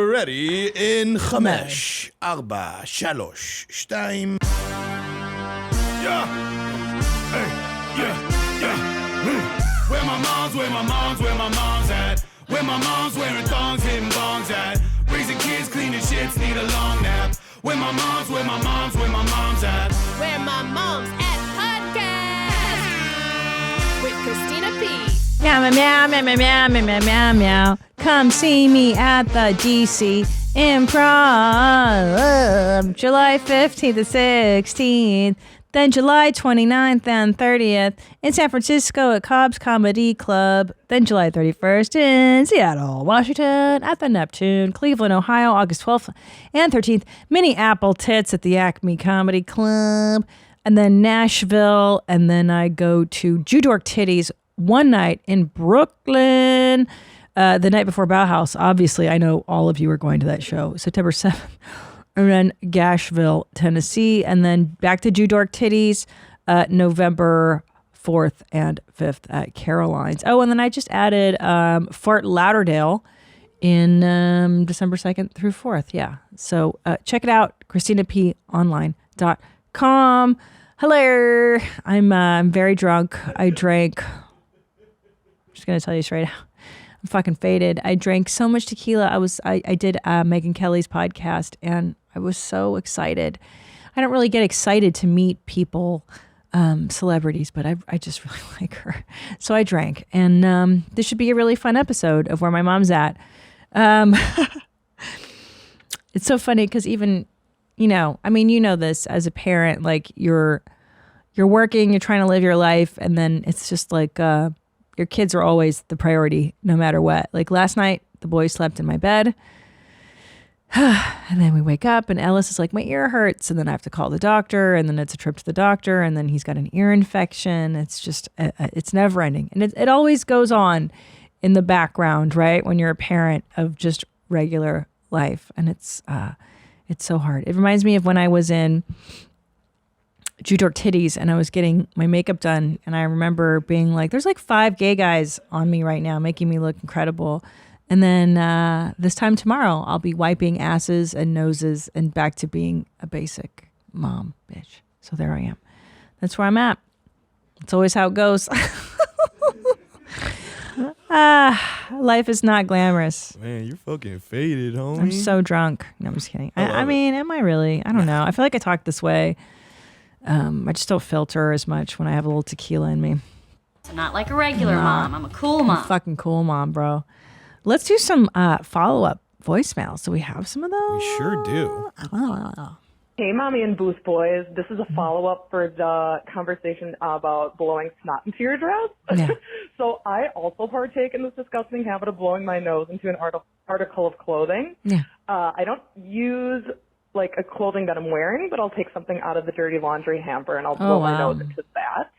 ready in 5, 4, 3, 2. Yeah. Hey, yeah. Where my mom's at? Where my mom's wearing thongs, hitting bongs at? Raising kids, cleaning shits, need a long nap. Where my mom's at? Where My Mom's At podcast with Christina P. Meow, meow, meow, meow, meow, meow, meow, meow, meow. Come see me at the DC Improv, July 15th to 16th, then July 29th and 30th in San Francisco at Cobb's Comedy Club, then July 31st in Seattle, Washington at the Neptune, Cleveland, Ohio, August 12th and 13th, Mini Apple Tits at the Acme Comedy Club, and then Nashville, and then I go to Judork Titties one night in Brooklyn, the night before Bauhaus. Obviously, I know all of you are going to that show, September 7th. And then Gashville, Tennessee, and then back to Judork Titties, November 4th and 5th at Caroline's. Oh, and then I just added Fort Lauderdale in December 2nd through 4th. Yeah. So check it out, ChristinaPOnline.com. Hello. I'm very drunk. I drank, I'm just going to tell you straight out. I'm fucking faded. I drank so much tequila. I did Megyn Kelly's podcast, and I was so excited. I don't really get excited to meet people, celebrities, but I just really like her. So I drank, and this should be a really fun episode of Where My Mom's At. It's so funny because even, this as a parent, like you're working, you're trying to live your life, and then it's just like your kids are always the priority no matter what. Like last night, the boys slept in my bed. And then we wake up and Ellis is like, my ear hurts. And then I have to call the doctor. And then it's a trip to the doctor. And then he's got an ear infection. It's just, it's never ending. And it always goes on in the background, right? When you're a parent of just regular life. And it's so hard. It reminds me of when I was in Judork Titties and I was getting my makeup done, and I remember being like, there's like 5 gay guys on me right now making me look incredible, and then this time tomorrow I'll be wiping asses and noses and back to being a basic mom bitch. So there I am. That's where I'm at. It's always how it goes. Life is not glamorous. Man, you're fucking faded, homie. I'm so drunk. No, I'm just kidding. I mean, am I really? I don't know. I feel like I talk this way. I just don't filter as much when I have a little tequila in me. I'm not like a regular mom. I'm a cool mom. I'm a fucking cool mom, bro. Let's do some follow-up voicemails. Do we have some of those? We sure do. Hey, Mommy and Booth Boys. This is a follow-up for the conversation about blowing snot into your dress. Yeah. So I also partake in this disgusting habit of blowing my nose into an article of clothing. Yeah. I don't use like a clothing that I'm wearing, but I'll take something out of the dirty laundry hamper and I'll blow my nose into that.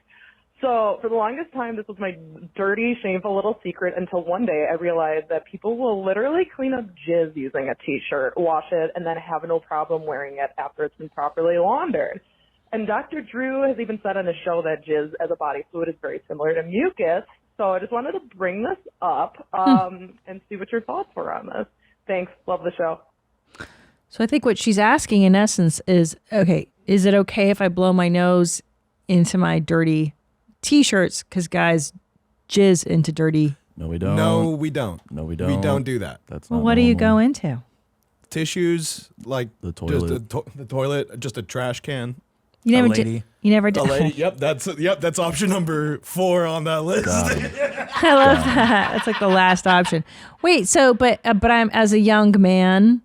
So for the longest time, this was my dirty, shameful little secret until one day I realized that people will literally clean up jizz using a t-shirt, wash it, and then have no problem wearing it after it's been properly laundered. And Dr. Drew has even said on his show that jizz as a body fluid is very similar to mucus. So I just wanted to bring this up and see what your thoughts were on this. Thanks. Love the show. So I think what she's asking in essence is, okay, is it okay if I blow my nose into my dirty t-shirts? Because guys jizz into dirty. No, we don't. No, we don't. No, we don't. We don't do that. That's Well, not what do you normal. go into? Tissues, like The toilet. just the toilet, just a trash can. You never lady. did. You never did. A lady. Yep, that's option number 4 on that list. I love that. That's like the last option. Wait, so but I'm as a young man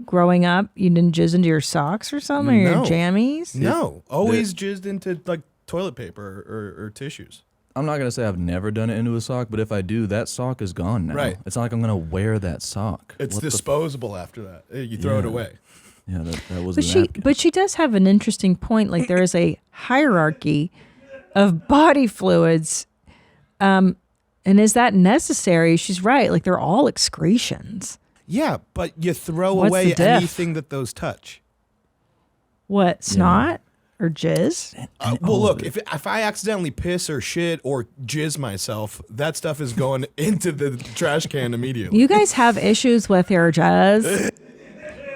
growing up, you didn't jizz into your socks or something, or your No. jammies? No, always jizzed into like toilet paper or tissues. I'm not going to say I've never done it into a sock, but if I do, that sock is gone now. Right. It's not like I'm going to wear that sock. It's What the disposable after that. You throw it Yeah. away. Yeah, that was But the napkin. she does have an interesting point. Like there is a hierarchy of body fluids, and is that necessary? She's right. Like they're all excretions. Yeah, but you throw What's away the diff? anything that those touch. What, snot or jizz. Well, look, if I accidentally piss or shit or jizz myself, that stuff is going into the trash can immediately. You guys have issues with your jizz.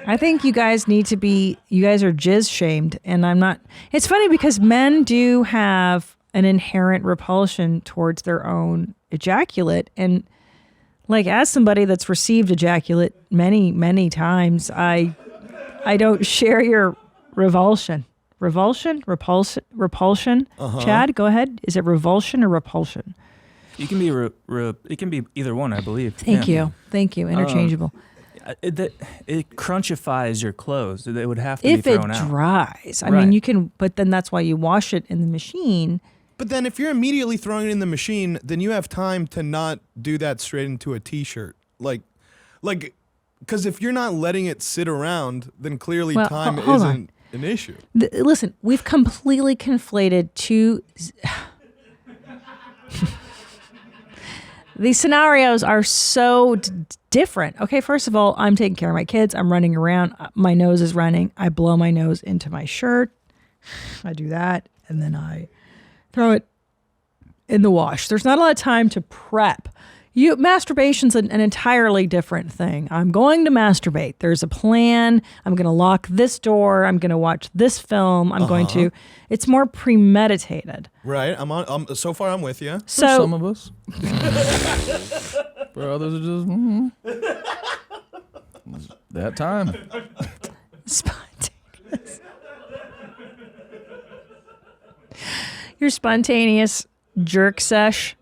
I think you guys are jizz shamed, and I'm not. It's funny because men do have an inherent repulsion towards their own ejaculate, and like as somebody that's received ejaculate many, many times, I don't share your repulsion. Repulsion? Chad, go ahead. Is it revulsion or repulsion? You can be it can be either one, I believe. Thank you. Interchangeable. It crunchifies your clothes. It would have to be thrown out. If it dries. I mean, you can, but then that's why you wash it in the machine. But then if you're immediately throwing it in the machine, then you have time to not do that straight into a T-shirt. Like, because if you're not letting it sit around, then clearly time isn't an issue. Listen, we've completely conflated two. These scenarios are so different. Okay, first of all, I'm taking care of my kids. I'm running around. My nose is running. I blow my nose into my shirt. I do that, and then I throw it in the wash. There's not a lot of time to prep. Masturbation's an entirely different thing. I'm going to masturbate. There's a plan. I'm going to lock this door. I'm going to watch this film. I'm going to. It's more premeditated. Right. So far, I'm with you. So some of us. For others, are just that time. Spontaneous. Your spontaneous jerk sesh.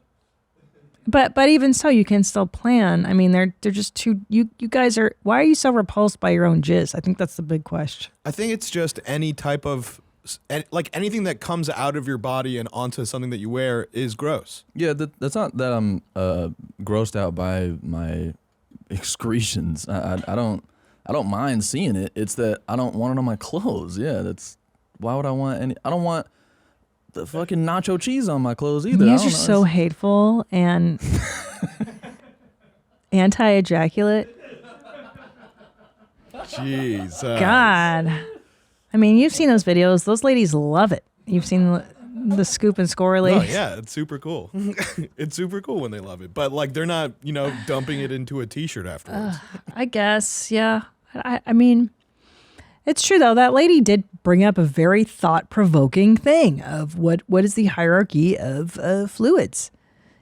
But even so, you can still plan. I mean, they're just too. You guys are. Why are you so repulsed by your own jizz? I think that's the big question. I think it's just any type of anything that comes out of your body and onto something that you wear is gross. Yeah, that's not that I'm grossed out by my excretions. I don't mind seeing it. It's that I don't want it on my clothes. Yeah, that's why would I want any? I don't want the fucking nacho cheese on my clothes either. You guys are so hateful and anti-ejaculate. Jesus. God. I mean, you've seen those videos. Those ladies love it. You've seen the scoop and score ladies. Oh, yeah, it's super cool. It's super cool when they love it. But, like, they're not, dumping it into a T-shirt afterwards. I guess, yeah. I mean, it's true, though. That lady did bring up a very thought-provoking thing of what is the hierarchy of fluids.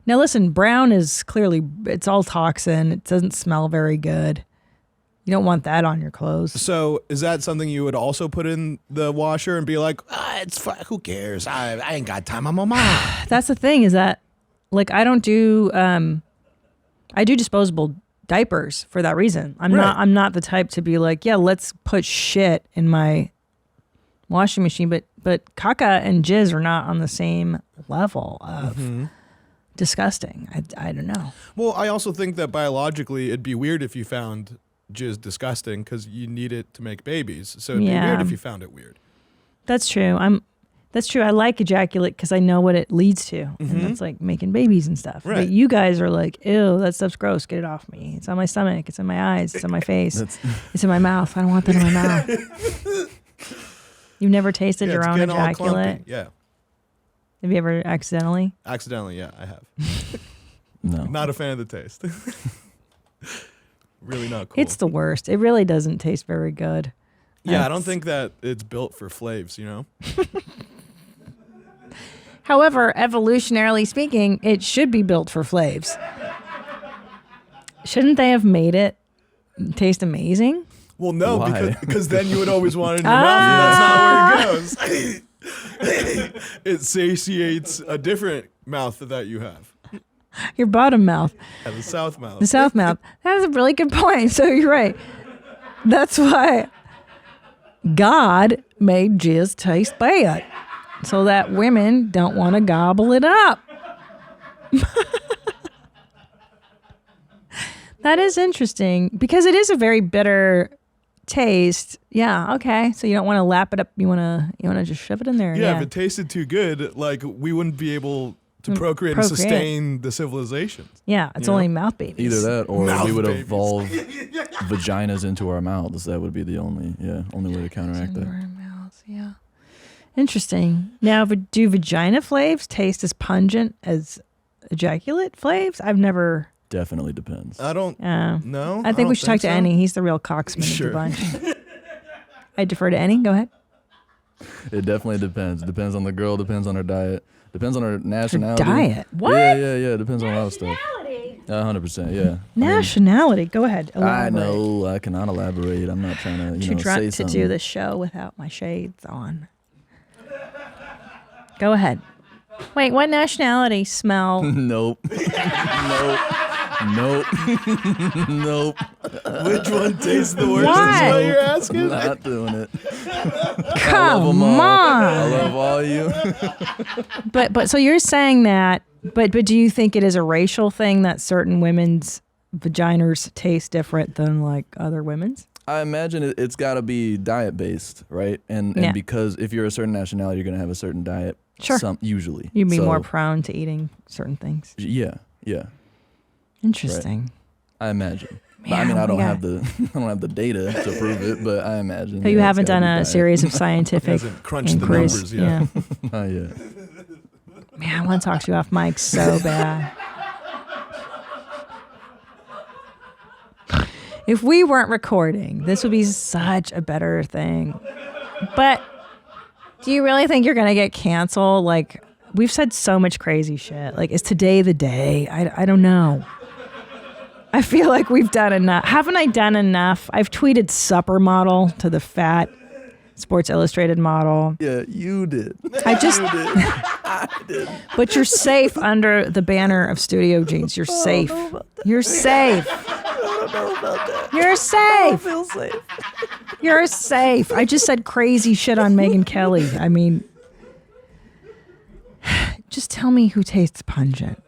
Now, listen, brown is clearly, it's all toxin. It doesn't smell very good. You don't want that on your clothes. So is that something you would also put in the washer and be like, who cares? I ain't got time. I'm a mom. That's the thing is that, like, I don't do, I do disposable diapers for that reason. I'm not the type to be like, yeah, let's put shit in my washing machine. But caca and jizz are not on the same level of disgusting. I don't know. Well, I also think that biologically it'd be weird if you found jizz disgusting because you need it to make babies. So it'd be weird if you found it weird. That's true. That's true. I like ejaculate because I know what it leads to. And that's like making babies and stuff. Right. But you guys are like, ew, that stuff's gross. Get it off me. It's on my stomach. It's in my eyes. It's on my face. It's in my mouth. I don't want that in my mouth. You've never tasted your own ejaculate? Yeah. Have you ever accidentally? Accidentally, yeah, I have. No. Not a fan of the taste. Really not cool. It's the worst. It really doesn't taste very good. Yeah, I don't think that it's built for flavs, However, evolutionarily speaking, it should be built for flavs. Shouldn't they have made it taste amazing? Well, no, because then you would always want it in your mouth, and that's not where it goes. It satiates a different mouth that you have. Your bottom mouth. Yeah, the south mouth. The south mouth. That's a really good point. So you're right. That's why God made jizz taste bad, so that women don't want to gobble it up. That is interesting because it is a very bitter taste. Yeah. Okay. So you don't want to lap it up. You want to just shove it in there. Yeah. If it tasted too good, like we wouldn't be able to procreate and sustain the civilization. Yeah, it's only mouth babies. Either that or Mouth we would babies. evolve vaginas into our mouths. That would be the only way to counteract that. Mouths, yeah. Interesting. Now, do vagina flavs taste as pungent as ejaculate flavs? I've never. Definitely depends. I don't. No. I think we should talk to Annie. He's the real cocksman Sure. of the bunch. I defer to Annie. Go ahead. It definitely depends. Depends on the girl. Depends on her diet. Depends on her nationality. Her diet? What? Yeah. Depends on a lot of stuff. 100%. Yeah. Nationality. Go ahead. I Elaborate. know. I cannot elaborate. I'm not trying to. Too say drunk to something. do the show without my shades on. Go ahead. Wait, what nationality? Smell. Nope. Nope. Which one tastes the worst? Why? Is what you're asking? Not doing it. Come on. I love all you. But so you're saying that, but do you think it is a racial thing that certain women's vaginas taste different than like other women's? I imagine it's got to be diet based, right? And because if you're a certain nationality, you're going to have a certain diet. Sure. Usually. You'd be more prone to eating certain things. Yeah. Interesting. Right. I imagine. Man, I mean, I don't have the data to prove it, but I imagine. So you haven't done a series of scientific Hasn't crunched inquiries. the numbers yet. Yeah. Not yet. Man, I want to talk to you off mic so bad. If we weren't recording, this would be such a better thing. But do you really think you're going to get canceled? Like, we've said so much crazy shit. Like, is today the day? I don't know. I feel like we've done enough. Haven't I done enough? I've tweeted supper model to the fat Sports Illustrated model. Yeah, you did. I did. But you're safe under the banner of Studio Jeans. You're safe. You're safe. I don't know about that. You're safe. I don't feel safe. You're safe. I just said crazy shit on Megyn Kelly. I mean, just tell me who tastes pungent.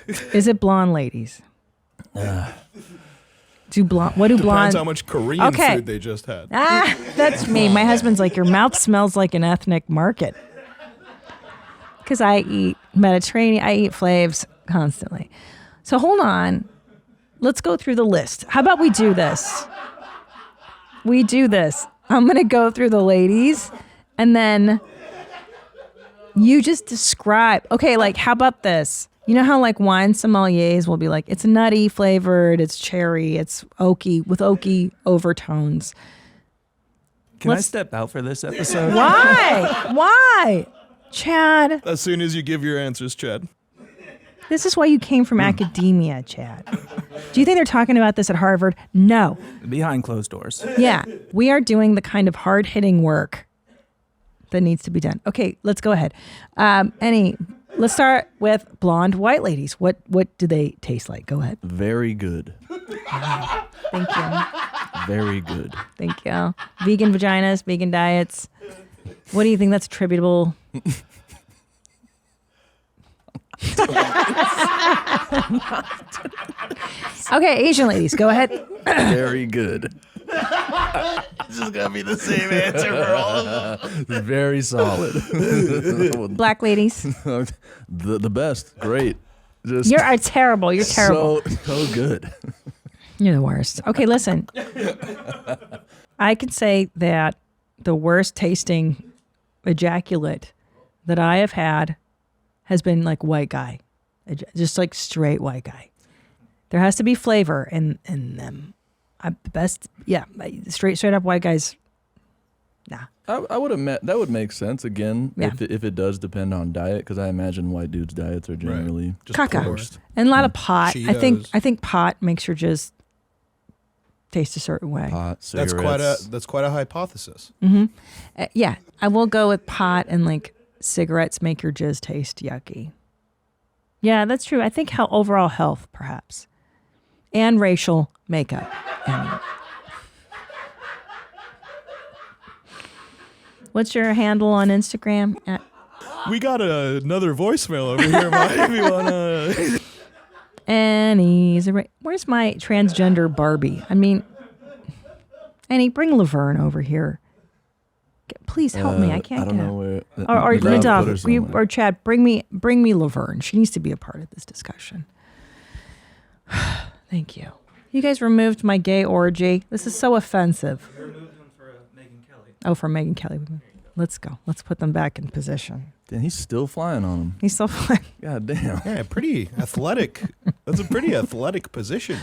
Is it blonde ladies? What do Depends blonde? how much Korean food they just had. That's me. My husband's like, your mouth smells like an ethnic market. Because I eat Mediterranean, I eat flavs constantly. So hold on. Let's go through the list. How about we do this? I'm going to go through the ladies and then you just describe. Okay, like how about this? You know how like wine sommeliers will be like, it's nutty flavored, it's cherry, it's oaky with oaky overtones. Can I step out for this episode? Why? Chad. As soon as you give your answers, Chad. This is why you came from academia, Chad. Do you think they're talking about this at Harvard? No. Behind closed doors. Yeah. We are doing the kind of hard-hitting work that needs to be done. Okay, let's go ahead. Let's start with blonde white ladies. What do they taste like? Go ahead. Very good. Thank you. Very good. Thank you. Vegan vaginas, vegan diets. What do you think that's attributable? Okay, Asian ladies, go ahead. Very good. This is gonna be the same answer for all of them. Very solid. Black ladies. the best. Great. Just You're terrible. You're terrible. So good. You're the worst. Okay, listen. I can say that the worst tasting ejaculate that I have had has been like white guy. Just like straight white guy. There has to be flavor in them. The best, yeah, straight up white guys. Nah. I would admit that would make sense again Yeah. if it does depend on diet, because I imagine white dudes' diets are generally Just Caca. forced. And a lot of pot. Cheetos. I think pot makes her just taste a certain way. pot, That's cigarettes. quite a hypothesis. Yeah, I will go with pot and like cigarettes make your jizz taste yucky. Yeah, that's true. I think overall health, perhaps, and racial makeup. What's your handle on Instagram? We got another voicemail over here, Mike. If you wanna. Annie's. Where's my transgender Barbie? I mean, Annie, bring Laverne over here. Please help me. I can't I don't get know where. Or Grab Nadav, footer somewhere. or Chad, bring me Laverne. She needs to be a part of this discussion. Thank you. You guys removed my gay orgy. This is so offensive. We removed one for Megyn Kelly. Oh, for Megyn Kelly. Let's go. Let's put them back in position. Damn, he's still flying on him. He's still flying. God damn. Yeah, pretty athletic. That's a pretty athletic position.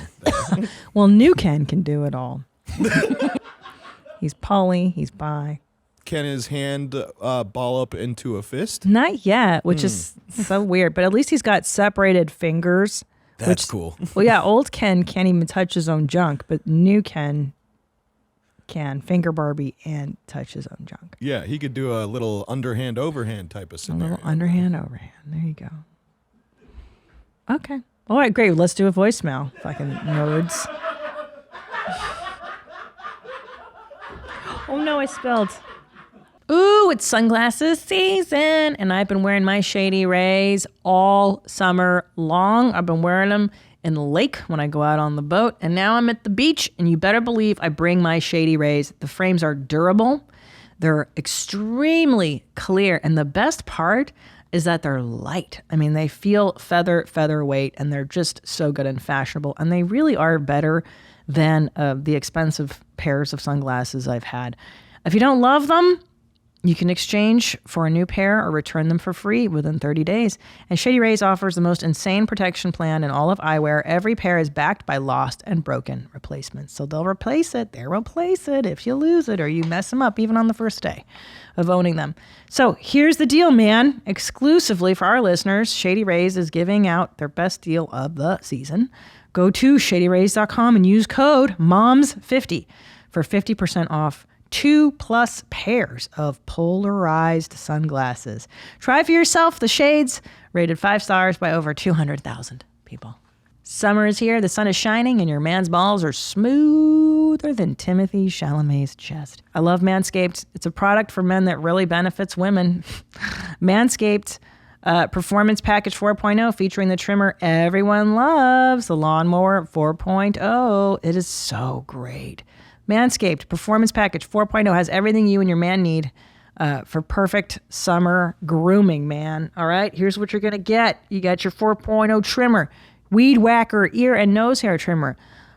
Well, new Ken can do it all. He's poly. He's bi. Can his hand ball up into a fist? Not yet, which is so weird. But at least he's got separated fingers. That's cool. Well, yeah, old Ken can't even touch his own junk, but new Ken can finger Barbie and touch his own junk. Yeah, he could do a little underhand, overhand type of scenario. A little underhand, overhand. There you go. Okay. All right, great. Let's do a voicemail. Fucking nerds. Oh no, I spilled. Ooh, it's sunglasses season, and I've been wearing my Shady Rays all summer long. I've been wearing them in the lake when I go out on the boat, and now I'm at the beach, and you better believe I bring my Shady Rays. The frames are durable. They're extremely clear, and the best part is that they're light. I mean, they feel featherweight, and they're just so good and fashionable, and they really are better than the expensive pairs of sunglasses I've had. If you don't love them, you can exchange for a new pair or return them for free within 30 days. And Shady Rays offers the most insane protection plan in all of eyewear. Every pair is backed by lost and broken replacements. So they'll replace it. They'll replace it if you lose it or you mess them up even on the first day of owning them. So here's the deal, man. Exclusively for our listeners, Shady Rays is giving out their best deal of the season. Go to shadyrays.com and use code MOMS50 for 50% off 2+ pairs of polarized sunglasses. Try for yourself the shades, rated 5 stars by over 200,000 people. Summer is here, the sun is shining, and your man's balls are smoother than Timothée Chalamet's chest. I love Manscaped. It's a product for men that really benefits women. Manscaped Performance Package 4.0 featuring the trimmer everyone loves, the Lawnmower 4.0. It is so great. Manscaped Performance Package 4.0 has everything you and your man need for perfect summer grooming, man. All right, here's what you're going to get. You got your 4.0 trimmer, Weed Whacker ear and nose hair trimmer,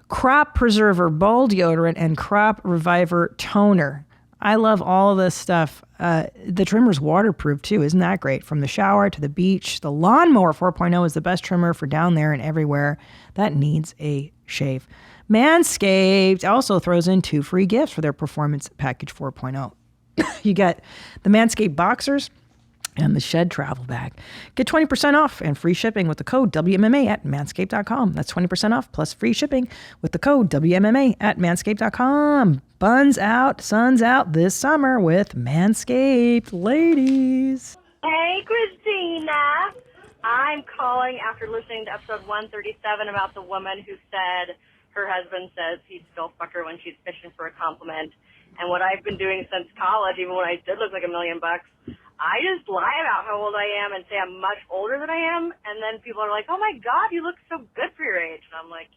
Crop Preserver ball deodorant, and Crop Reviver toner. I love all of this stuff. The trimmer's waterproof too. Isn't that great? From the shower to the beach. The Lawnmower 4.0 is the best trimmer for down there and everywhere that needs a shave. Manscaped also throws in 2 free gifts for their Performance Package 4.0. You get the Manscaped Boxers and the Shed Travel Bag. Get 20% off and free shipping with the code WMMA at manscaped.com. That's 20% off plus free shipping with the code WMMA at manscaped.com. Buns out, sun's out this summer with Manscaped. Ladies. Hey, Christina. I'm calling after listening to episode 137 about the woman who said her husband says he'd still fuck her when she's fishing for a compliment. And what I've been doing since college, even when I did look like $1 million, I just lie about how old I am and say I'm much older than I am. And then people are like, oh my God, you look so good for your age. And I'm like,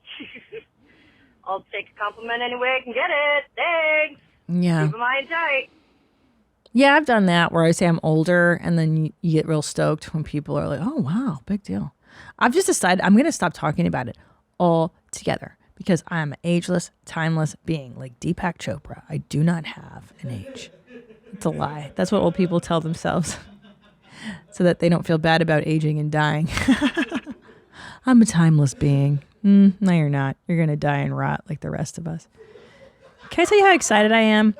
I'll take a compliment any way I can get it. Thanks. Yeah. Keep my mind tight. Yeah, I've done that where I say I'm older and then you get real stoked when people are like, oh, wow, big deal. I've just decided I'm going to stop talking about it altogether because I'm an ageless, timeless being like Deepak Chopra. I do not have an age. It's a lie. That's what old people tell themselves so that they don't feel bad about aging and dying. I'm a timeless being. No, you're not. You're going to die and rot like the rest of us. Can I tell you how excited I am?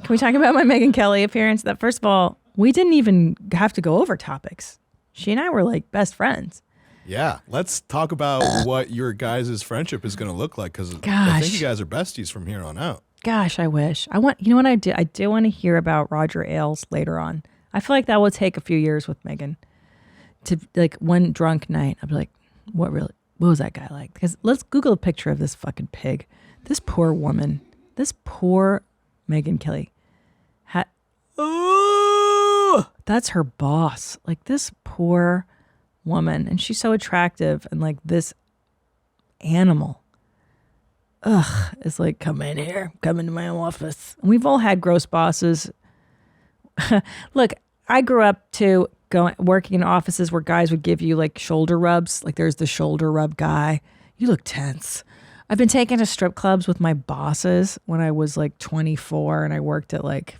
Can we talk about my Megyn Kelly appearance? That first of all, we didn't even have to go over topics. She and I were like best friends. Yeah, let's talk about what your guys' friendship is going to look like because I think you guys are besties from here on out. Gosh, I wish. You know what I do? I do want to hear about Roger Ailes later on. I feel like that will take a few years with Megyn. To like one drunk night, I'll be like, what was that guy like? Because let's Google a picture of this fucking pig. This poor woman. This poor Megyn Kelly. That's her boss. Like this poor woman. And she's so attractive and like this animal. It's like, come in here. Come into my office. And we've all had gross bosses. Look, I grew up working in offices where guys would give you like shoulder rubs. Like there's the shoulder rub guy. You look tense. I've been taken to strip clubs with my bosses when I was like 24 and I worked at like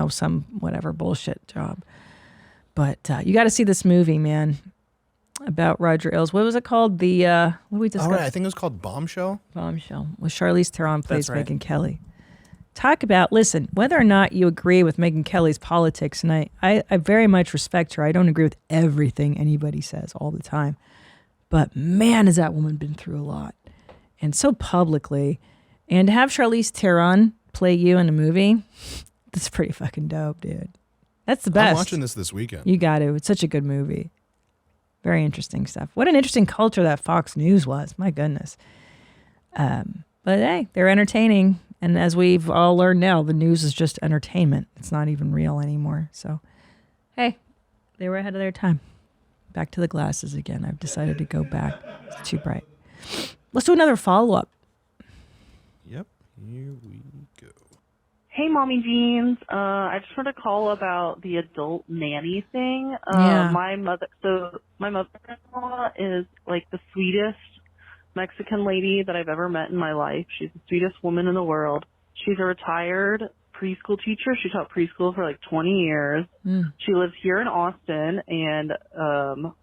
some whatever bullshit job. But you got to see this movie, man, about Roger Ailes. What was it called? What we discussed? All right, I think it was called Bombshell. Bombshell. With Charlize Theron plays That's right. Megyn Kelly. Talk about, listen, whether or not you agree with Megyn Kelly's politics, and I very much respect her. I don't agree with everything anybody says all the time. But man, has that woman been through a lot. And so publicly. And to have Charlize Theron play you in a movie, that's pretty fucking dope, dude. That's the best. I'm watching this weekend. You got to. It's such a good movie. Very interesting stuff. What an interesting culture that Fox News was. My goodness. But hey, they're entertaining. And as we've all learned now, the news is just entertainment. It's not even real anymore. So, hey, they were ahead of their time. Back to the glasses again. I've decided to go back. It's too bright. Let's do another follow-up. Yep. Here we go. Hey, Mommy Jeans. I just want to call about the adult nanny thing. Yeah. My mother-in-law is like the sweetest Mexican lady that I've ever met in my life. She's the sweetest woman in the world. She's a retired preschool teacher. She taught preschool for like 20 years. She lives here in Austin, and all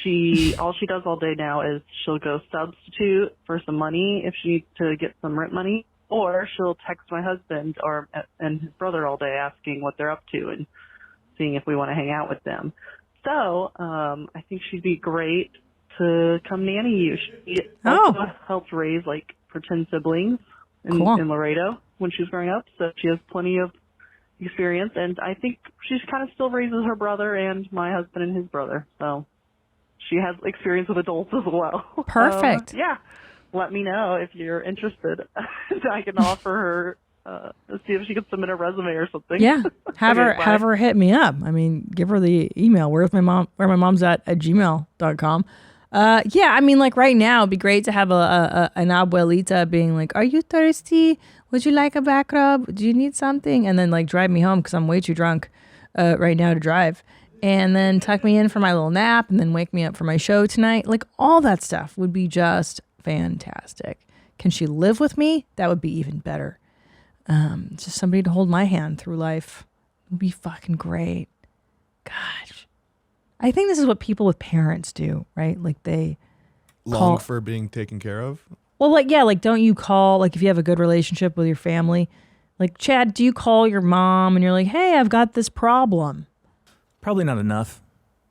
she does all day now is she'll go substitute for some money if she needs to get some rent money, or she'll text my husband and his brother all day asking what they're up to and seeing if we want to hang out with them. So I think she'd be great to come nanny you. She also helped raise like for 10 siblings in Laredo when she was growing up, so she has plenty of experience, and I think she kind of still raises her brother and my husband and his brother, so she has experience with adults as well. Perfect. Yeah. Let me know if you're interested. I can offer her, see if she can submit a resume or something. Yeah. Have her hit me up. I mean, give her the email. WhereMyMomsAt at gmail.com. Yeah, I mean, like right now, it'd be great to have an abuelita being like, "Are you thirsty? Would you like a back rub? Do you need something?" And then like drive me home because I'm way too drunk right now to drive. And then tuck me in for my little nap and then wake me up for my show tonight. Like all that stuff would be just fantastic. Can she live with me? That would be even better. Just somebody to hold my hand through life would be fucking great. Gosh. I think this is what people with parents do, right? Like they long for being taken care of. Well, like, yeah, like don't you call, like if you have a good relationship with your family, like Chad, do you call your mom and you're like, "Hey, I've got this problem"? Probably not enough.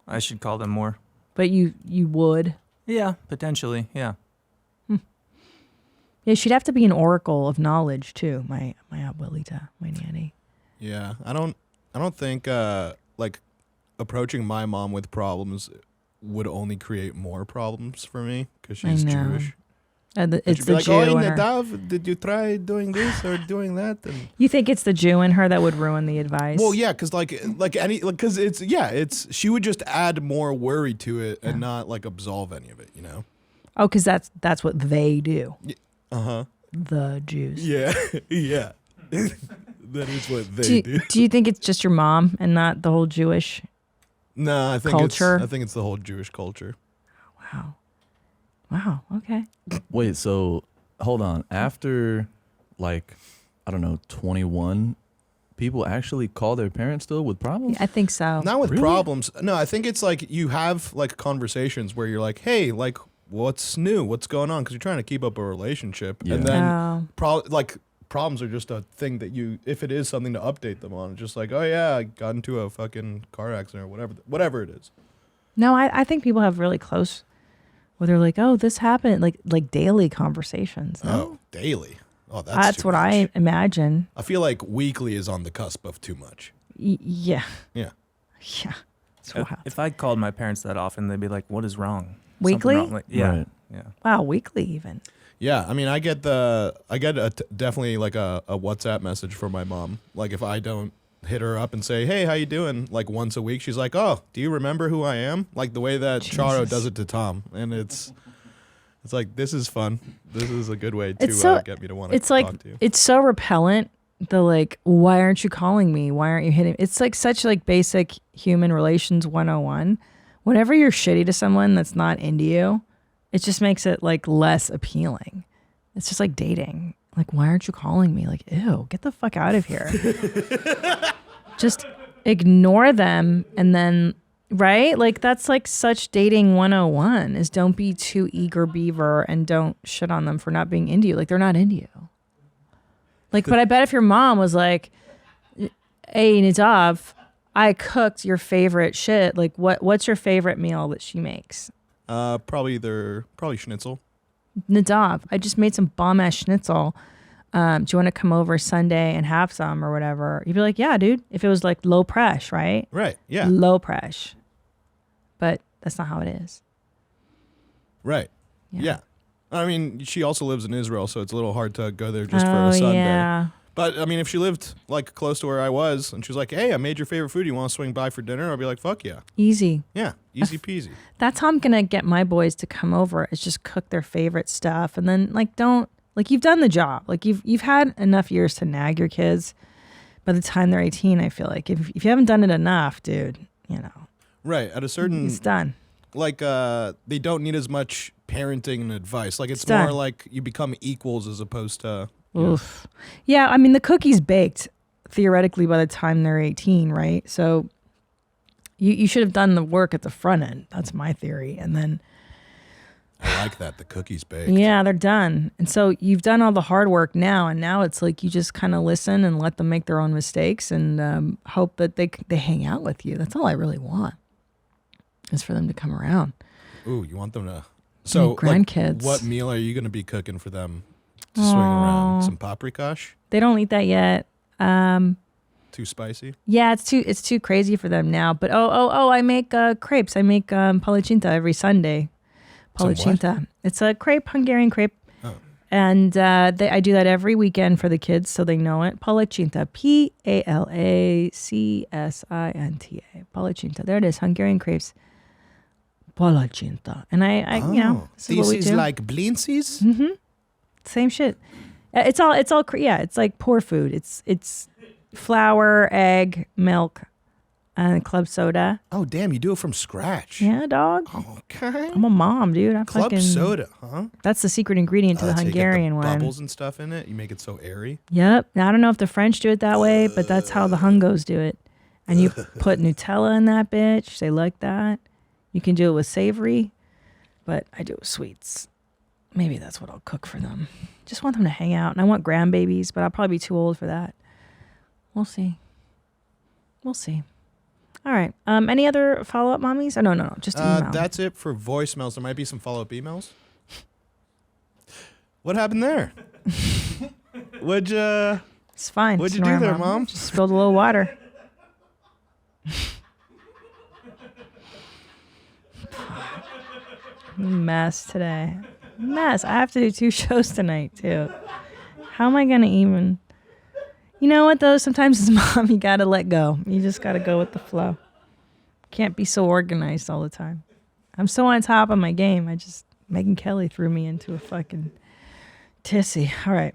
I should call them more. But you would? Yeah, potentially, yeah. Yeah, she'd have to be an oracle of knowledge too, my abuelita, my nanny. Yeah, I don't think like approaching my mom with problems would only create more problems for me because she's Jewish. It's the like, Jew "Oh, in her. Nadav, did you try doing this or doing that?" And You think it's the Jew in her that would ruin the advice? well, yeah, because because it's she would just add more worry to it and not like absolve any of it, you know? Oh, because that's what they do. The Jews. Yeah, yeah. That is what they do. Do you think it's just your mom and not the whole Jewish? No, I think culture? I think it's the whole Jewish culture. Wow. Okay. Wait, so hold on. After like, I don't know, 21, people actually call their parents still with problems? I think so. Not with Really? problems. No, I think it's like you have like conversations where you're like, "Hey, like what's new? What's going on?" Because you're trying to keep up a relationship. Yeah. And then problems are just a thing that you, if it is something to update them on, it's just like, "Oh yeah, I got into a fucking car accident," or whatever it is. No, I think people have really close, where they're like, "Oh, this happened," like daily conversations. No? Oh, daily. Oh, that's what much. I imagine. I feel like weekly is on the cusp of too much. Yeah. Yeah. Yeah. It's wild. If I called my parents that often, they'd be like, "What is wrong?" Weekly? Something wrong. Like, yeah. Right. Yeah. Wow, weekly even. Yeah, I mean, I get definitely like a WhatsApp message from my mom. Like if I don't hit her up and say, "Hey, how you doing?" like once a week, she's like, "Oh, do you remember who I am?" Like the way that Charo does it to Tom, and it's like, this is fun. This is a good way to get me to want to talk to you. It's so repellent. The like, "Why aren't you calling me? Why aren't you hitting?" It's like such like basic human relations 101. Whenever you're shitty to someone that's not into you, it just makes it like less appealing. It's just like dating. Like, "Why aren't you calling me?" Like, ew, get the fuck out of here. just ignore them and then, right? Like that's like such dating 101 is don't be too eager beaver and don't shit on them for not being into you. Like they're not into you. Like, but I bet if your mom was like, hey, Nadav, I cooked your favorite shit. Like what's your favorite meal that she makes? Probably schnitzel. Nadav, I just made some bomb ass schnitzel. Do you want to come over Sunday and have some or whatever? You'd be like, yeah, dude. If it was like low press, right? Right. Yeah. Low press. But that's not how it is. Right. Yeah. I mean, she also lives in Israel, so it's a little hard to go there just for a Sunday. Yeah. But I mean, if she lived like close to where I was, and she was like, "Hey, I made your favorite food. You want to swing by for dinner?" I'd be like, "Fuck yeah." Easy. Yeah. Easy peasy. That's how I'm gonna get my boys to come over. Is just cook their favorite stuff, and then like don't like you've done the job. Like you've had enough years to nag your kids. By the time they're 18, I feel like if you haven't done it enough, dude, you know. Right. At a certain. It's done. Like they don't need as much parenting and advice. Like it's done. more like you become equals as opposed to. Oof. Yeah, I mean the cookie's baked theoretically by the time they're 18, right? So you should have done the work at the front end. That's my theory. And then I like that, the cookie's baked. yeah, they're done. And so you've done all the hard work now, and now it's like you just kind of listen and let them make their own mistakes and hope that they hang out with you. That's all I really want. Is for them to come around. Ooh, you want them to so grandkids. Like, what meal are you going to be cooking for them? To swing around some paprikash? They don't eat that yet. Too spicy? Yeah, it's too crazy for them now. But I make crepes. I make palacinta every Sunday. Palacinta. It's a crepe, Hungarian crepe. Oh. And I do that every weekend for the kids so they know it. Palacinta. Palacinta. Palacinta. There it is. Hungarian crepes. Palacinta. And I you know, this is what we do. Like blintzes? Mm-hmm. Same shit. It's all it's like poor food. It's flour, egg, milk, and club soda. Oh damn, you do it from scratch. Yeah, dog. Okay. I'm a mom, dude. I'm club soda, huh? That's the secret ingredient to the Hungarian one. Bubbles and stuff in it. You make it so airy. Yep. Now I don't know if the French do it that way, but that's how the Hungos do it. And you put Nutella in that bitch. They like that. You can do it with savory, but I do it with sweets. Maybe that's what I'll cook for them. Just want them to hang out. And I want grandbabies, but I'll probably be too old for that. We'll see. We'll see. All right. Any other follow-up, mommies? Oh, no. Just email. That's it for voicemails. There might be some follow-up emails. What happened there? It's fine. What'd you do there, Mom? Just spilled a little water. Mess today. Mess. I have to do 2 shows tonight too. How am I gonna even? You know what though? Sometimes as mom, you gotta let go. You just gotta go with the flow. Can't be so organized all the time. I'm so on top of my game. Megyn Kelly threw me into a fucking tissy. All right.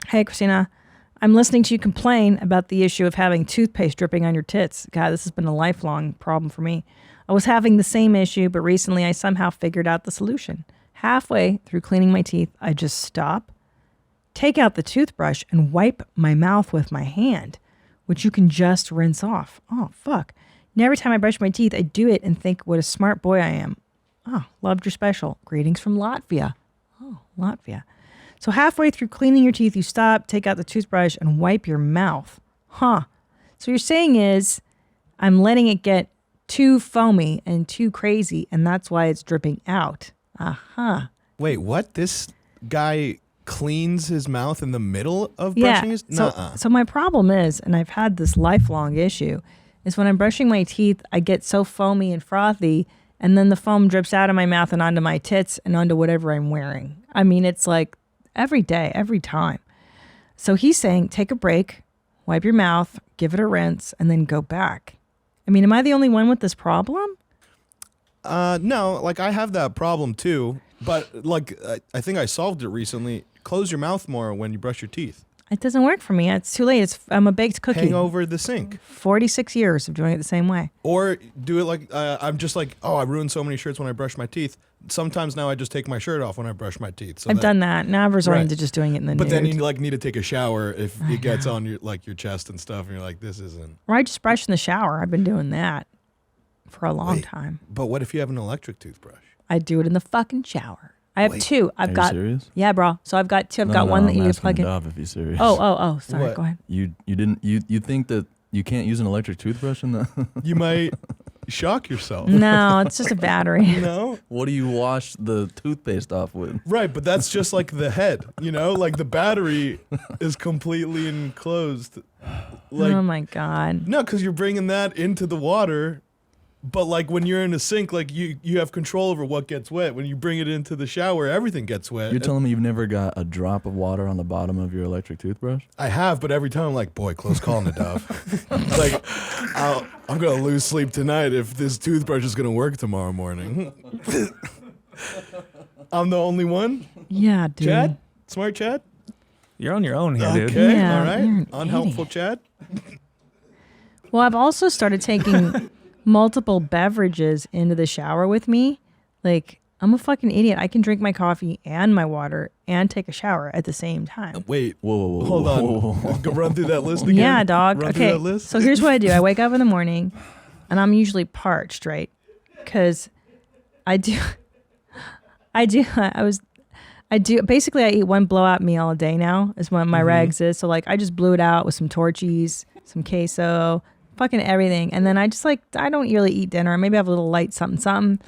Hey Christina, I'm listening to you complain about the issue of having toothpaste dripping on your tits. God, this has been a lifelong problem for me. I was having the same issue, but recently I somehow figured out the solution. Halfway through cleaning my teeth, I just stop, take out the toothbrush, and wipe my mouth with my hand, which you can just rinse off. Oh, fuck. And every time I brush my teeth, I do it and think what a smart boy I am. Oh, loved your special. Greetings from Latvia. Oh, Latvia. So halfway through cleaning your teeth, you stop, take out the toothbrush, and wipe your mouth. Huh. So what you're saying is I'm letting it get too foamy and too crazy, and that's why it's dripping out. Uh-huh. Wait, what? This guy cleans his mouth in the middle of brushing his... So my problem is, and I've had this lifelong issue, is when I'm brushing my teeth, I get so foamy and frothy, and then the foam drips out of my mouth and onto my tits and onto whatever I'm wearing. I mean, it's like every day, every time. So he's saying, take a break, wipe your mouth, give it a rinse, and then go back. I mean, am I the only one with this problem? No, like I have that problem too, but like I think I solved it recently. Close your mouth more when you brush your teeth. It doesn't work for me. It's too late. I'm a baked cookie. Hang over the sink. 46 years of doing it the same way. Or do it like, I'm just like, oh, I ruined so many shirts when I brush my teeth. Sometimes now I just take my shirt off when I brush my teeth. So I've done that. Now I've resorted Right. to just doing it in the But nude. then you like need to take a shower if it gets on your your chest and stuff, and you're like, this isn't. Or I just brush in the shower. I've been doing that for a long Wait, time. But what if you have an electric toothbrush? I do it in the fucking shower. I have two. I've Are got. you serious? Yeah, bro. So I've got two. I've No, got no, one that I'm you asking plug in. Dov if he's serious. Oh. Sorry. What? Go ahead. You think that you can't use an electric toothbrush in the? You might shock yourself. No, it's just a battery. No. What do you wash the toothpaste off with? Right, but that's just like the head, like the battery is completely enclosed. Like, Oh my god. no, because you're bringing that into the water, but like when you're in a sink, like you have control over what gets wet. When you bring it into the shower, everything gets wet. You're telling me you've never got a drop of water on the bottom of your electric toothbrush? I have, but every time I'm like, boy, close call, Nadav. Like, I'm going to lose sleep tonight if this toothbrush is going to work tomorrow morning. I'm the only one? Yeah, dude. Chad? Smart Chad? You're on your own here, dude. Okay, Yeah, all you're right. an Unhelpful Chad? Well, I've also started taking multiple beverages into the shower with me. Like, I'm a fucking idiot. I can drink my coffee and my water and take a shower at the same time. Wait. Whoa. Hold on. Go run through that list again. Yeah, dog. Run through Okay. that list. So here's what I do. I wake up in the morning and I'm usually parched, right? Because basically I eat one blowout meal a day now is what my regs is. So like I just blew it out with some torchies, some queso, fucking everything. And then I just I don't really eat dinner. Maybe I have a little light something.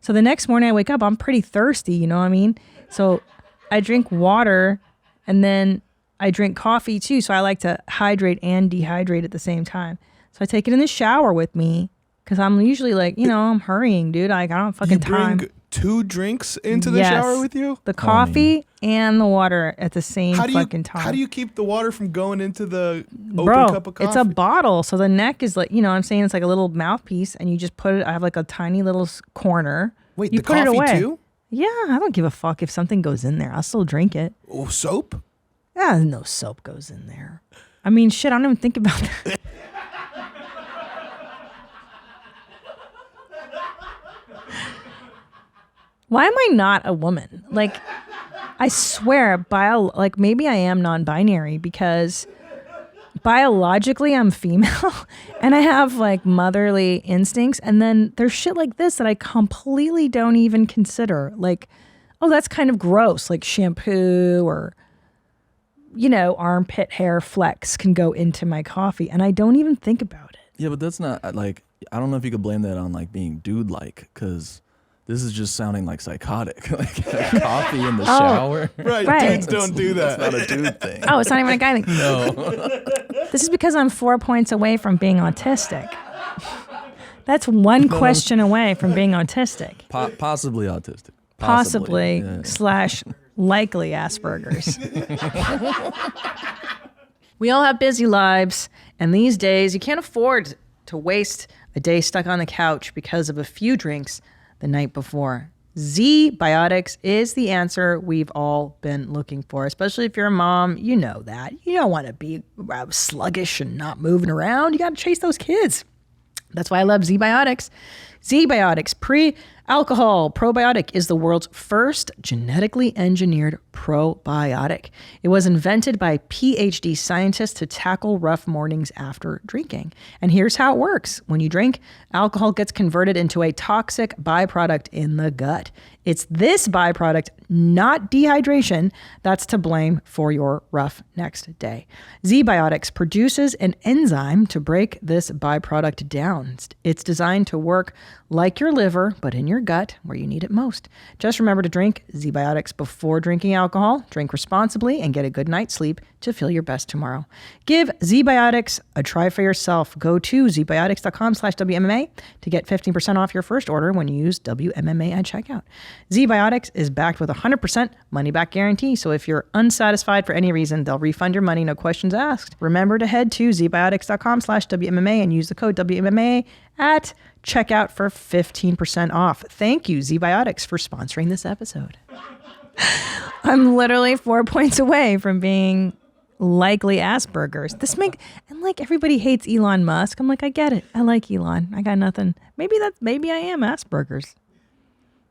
So the next morning I wake up, I'm pretty thirsty, you know what I mean? So I drink water and then I drink coffee too. So I like to hydrate and dehydrate at the same time. So I take it in the shower with me because I'm usually I'm hurrying, dude. I don't have fucking time. Bring 2 drinks into the shower with you? The coffee and the water at the same fucking time. How do you keep the water from going into the open Bro, cup of coffee? it's a bottle. So the neck is what I'm saying? It's like a little mouthpiece and you just put it, I have like a tiny little corner. Wait, you the put it coffee away. too? Yeah, I don't give a fuck if something goes in there. I'll still drink it. Oh, soap? Yeah, no soap goes in there. I mean, shit, I don't even think about that. Why am I not a woman? Like, I swear, maybe I am non-binary because biologically I'm female and I have like motherly instincts. And then there's shit like this that I completely don't even consider. Like, oh, that's kind of gross. Like shampoo or, armpit hair flecks can go into my coffee. And I don't even think about it. Yeah, but that's not I don't know if you could blame that on being dude-like because this is just sounding like psychotic. Like coffee in the shower. Right, dudes don't do that. That's not a dude thing. Oh, it's not even a guy thing. No. This is because I'm 4 points away from being autistic. That's one question away from being autistic. Possibly autistic. Possibly yeah. / likely Asperger's. We all have busy lives, and these days you can't afford to waste a day stuck on the couch because of a few drinks the night before. Z-Biotics is the answer we've all been looking for, especially if you're a mom. You know that. You don't want to be sluggish and not moving around. You got to chase those kids. That's why I love Z-Biotics. Z-Biotics pre-alcohol probiotic is the world's first genetically engineered probiotic. It was invented by PhD scientists to tackle rough mornings after drinking. And here's how it works. When you drink, alcohol gets converted into a toxic byproduct in the gut. It's this byproduct, not dehydration, that's to blame for your rough next day. Z-Biotics produces an enzyme to break this byproduct down. It's designed to work like your liver, but in your gut where you need it most. Just remember to drink Z-Biotics before drinking alcohol, drink responsibly, and get a good night's sleep to feel your best tomorrow. Give Z-Biotics a try for yourself. Go to zbiotics.com/WMMA to get 15% off your first order when you use WMMA at checkout. Z-Biotics is backed with a 100% money-back guarantee, so if you're unsatisfied for any reason, they'll refund your money, no questions asked. Remember to head to zbiotics.com/WMMA and use the code WMMA at checkout for 15% off. Thank you, Z-Biotics, for sponsoring this episode. I'm literally 4 points away from being likely Asperger's. And like everybody hates Elon Musk. I'm like, I get it. I like Elon. I got nothing. Maybe I am Asperger's.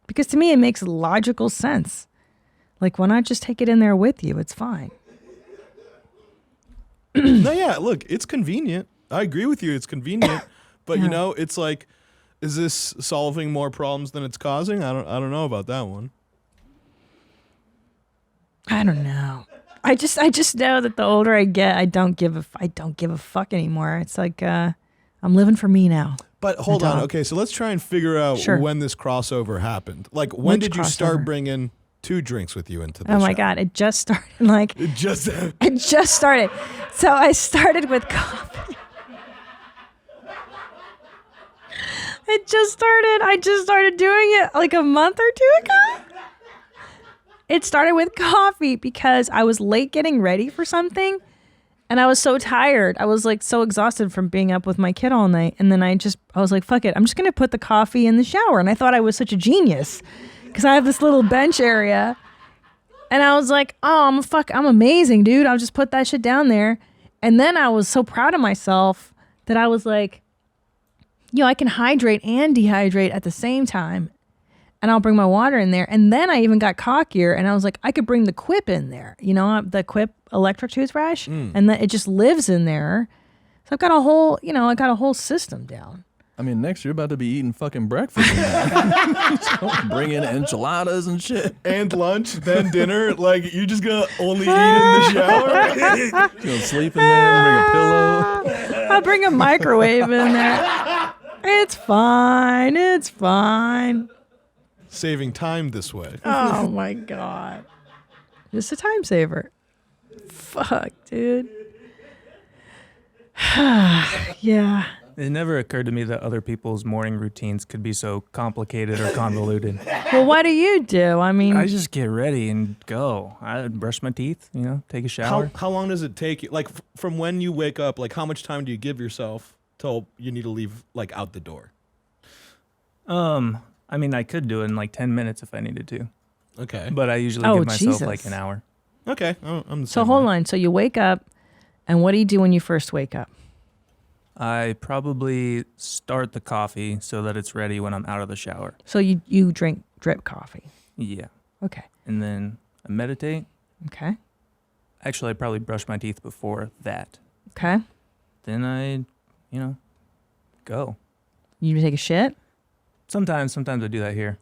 Because to me, it makes logical sense. Like, why not just take it in there with you? It's fine. No, yeah, look, it's convenient. I agree with you. It's convenient. But, you know, it's like, is this solving more problems than it's causing? I don't know about that one. I don't know. I just know that the older I get, I don't give a fuck anymore. It's like I'm living for me now. But hold on. Okay, so let's try and figure out when this crossover happened. Like, when did you start bringing 2 drinks with you into the show? Oh my God, it just started. Like it just started. So I started with coffee. I just started doing it like a month or 2 ago. It started with coffee because I was late getting ready for something and I was so tired. I was like so exhausted from being up with my kid all night. And then I was like, fuck it. I'm just going to put the coffee in the shower. And I thought I was such a genius because I have this little bench area. And I was like, oh, I'm amazing, dude. I'll just put that shit down there. And then I was so proud of myself that I was like, I can hydrate and dehydrate at the same time. And I'll bring my water in there. And then I even got cockier and I was like, I could bring the Quip in there. You know, the Quip electric toothbrush. And then it just lives in there. So I've got a whole system down. I mean, next you're about to be eating fucking breakfast. Bring in enchiladas and shit. And lunch, then dinner. Like, you're just going to only eat in the shower? You'll sleep in there, bring a pillow. I'll bring a microwave in there. It's fine. It's fine. Saving time this way. Oh my God. Just a time saver. Fuck, dude. Yeah. It never occurred to me that other people's morning routines could be so complicated or convoluted. Well, what do you do? I mean, I just get ready and go. I brush my teeth, take a shower. How long does it take you? Like, from when you wake up, like, how much time do you give yourself till you need to leave, like, out the door? I mean, I could do it in like 10 minutes if I needed to. Okay. But I usually give myself like an hour. Okay. I'm the so same hold way. on. So you wake up, and what do you do when you first wake up? I probably start the coffee so that it's ready when I'm out of the shower. So you drink drip coffee? Yeah. Okay. And then I meditate. Okay. Actually, I probably brush my teeth before that. Okay. Then I, go. You take a shit? Sometimes I do that here.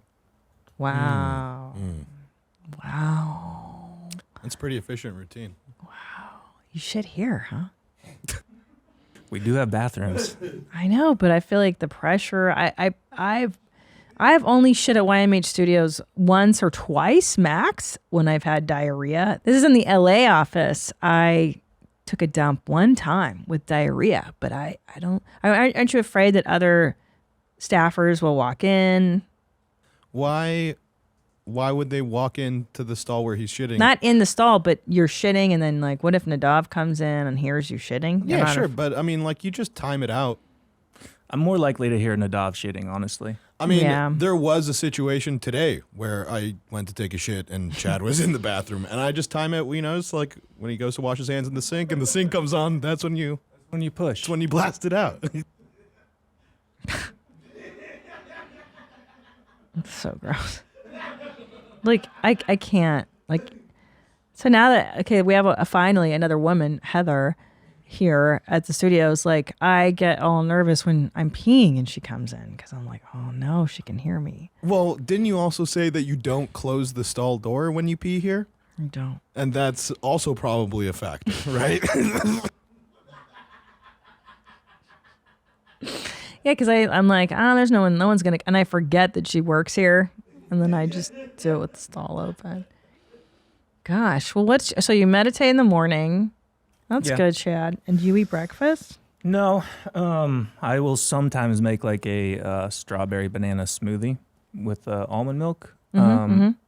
Wow. Wow. That's a pretty efficient routine. Wow. You shit here, huh? We do have bathrooms. I know, but I feel like the pressure. I've only shit at YMH Studios once or twice max when I've had diarrhea. This is in the LA office. I took a dump one time with diarrhea, but aren't you afraid that other staffers will walk in? Why would they walk into the stall where he's shitting? Not in the stall, but you're shitting, and then like, what if Nadav comes in and hears you shitting? Yeah, sure, but I mean, like, you just time it out. I'm more likely to hear Nadav shitting, honestly. I mean, there was a situation today where I went to take a shit and Chad was in the bathroom, and I just time it. It's like when he goes to wash his hands in the sink, and the sink comes on. That's when you push. That's when you blast it out. It's so gross. Like, I can't. Like, so now that, we have finally another woman, Heather, here at the studios. Like, I get all nervous when I'm peeing and she comes in because I'm like, oh no, she can hear me. Well, didn't you also say that you don't close the stall door when you pee here? I don't. And that's also probably a factor, right? Yeah, because I'm like, there's no one's gonna, and I forget that she works here, and then I just do it with the stall open. Gosh, well, so you meditate in the morning? That's good, Chad. And do you eat breakfast? No, I will sometimes make like a strawberry banana smoothie with almond milk.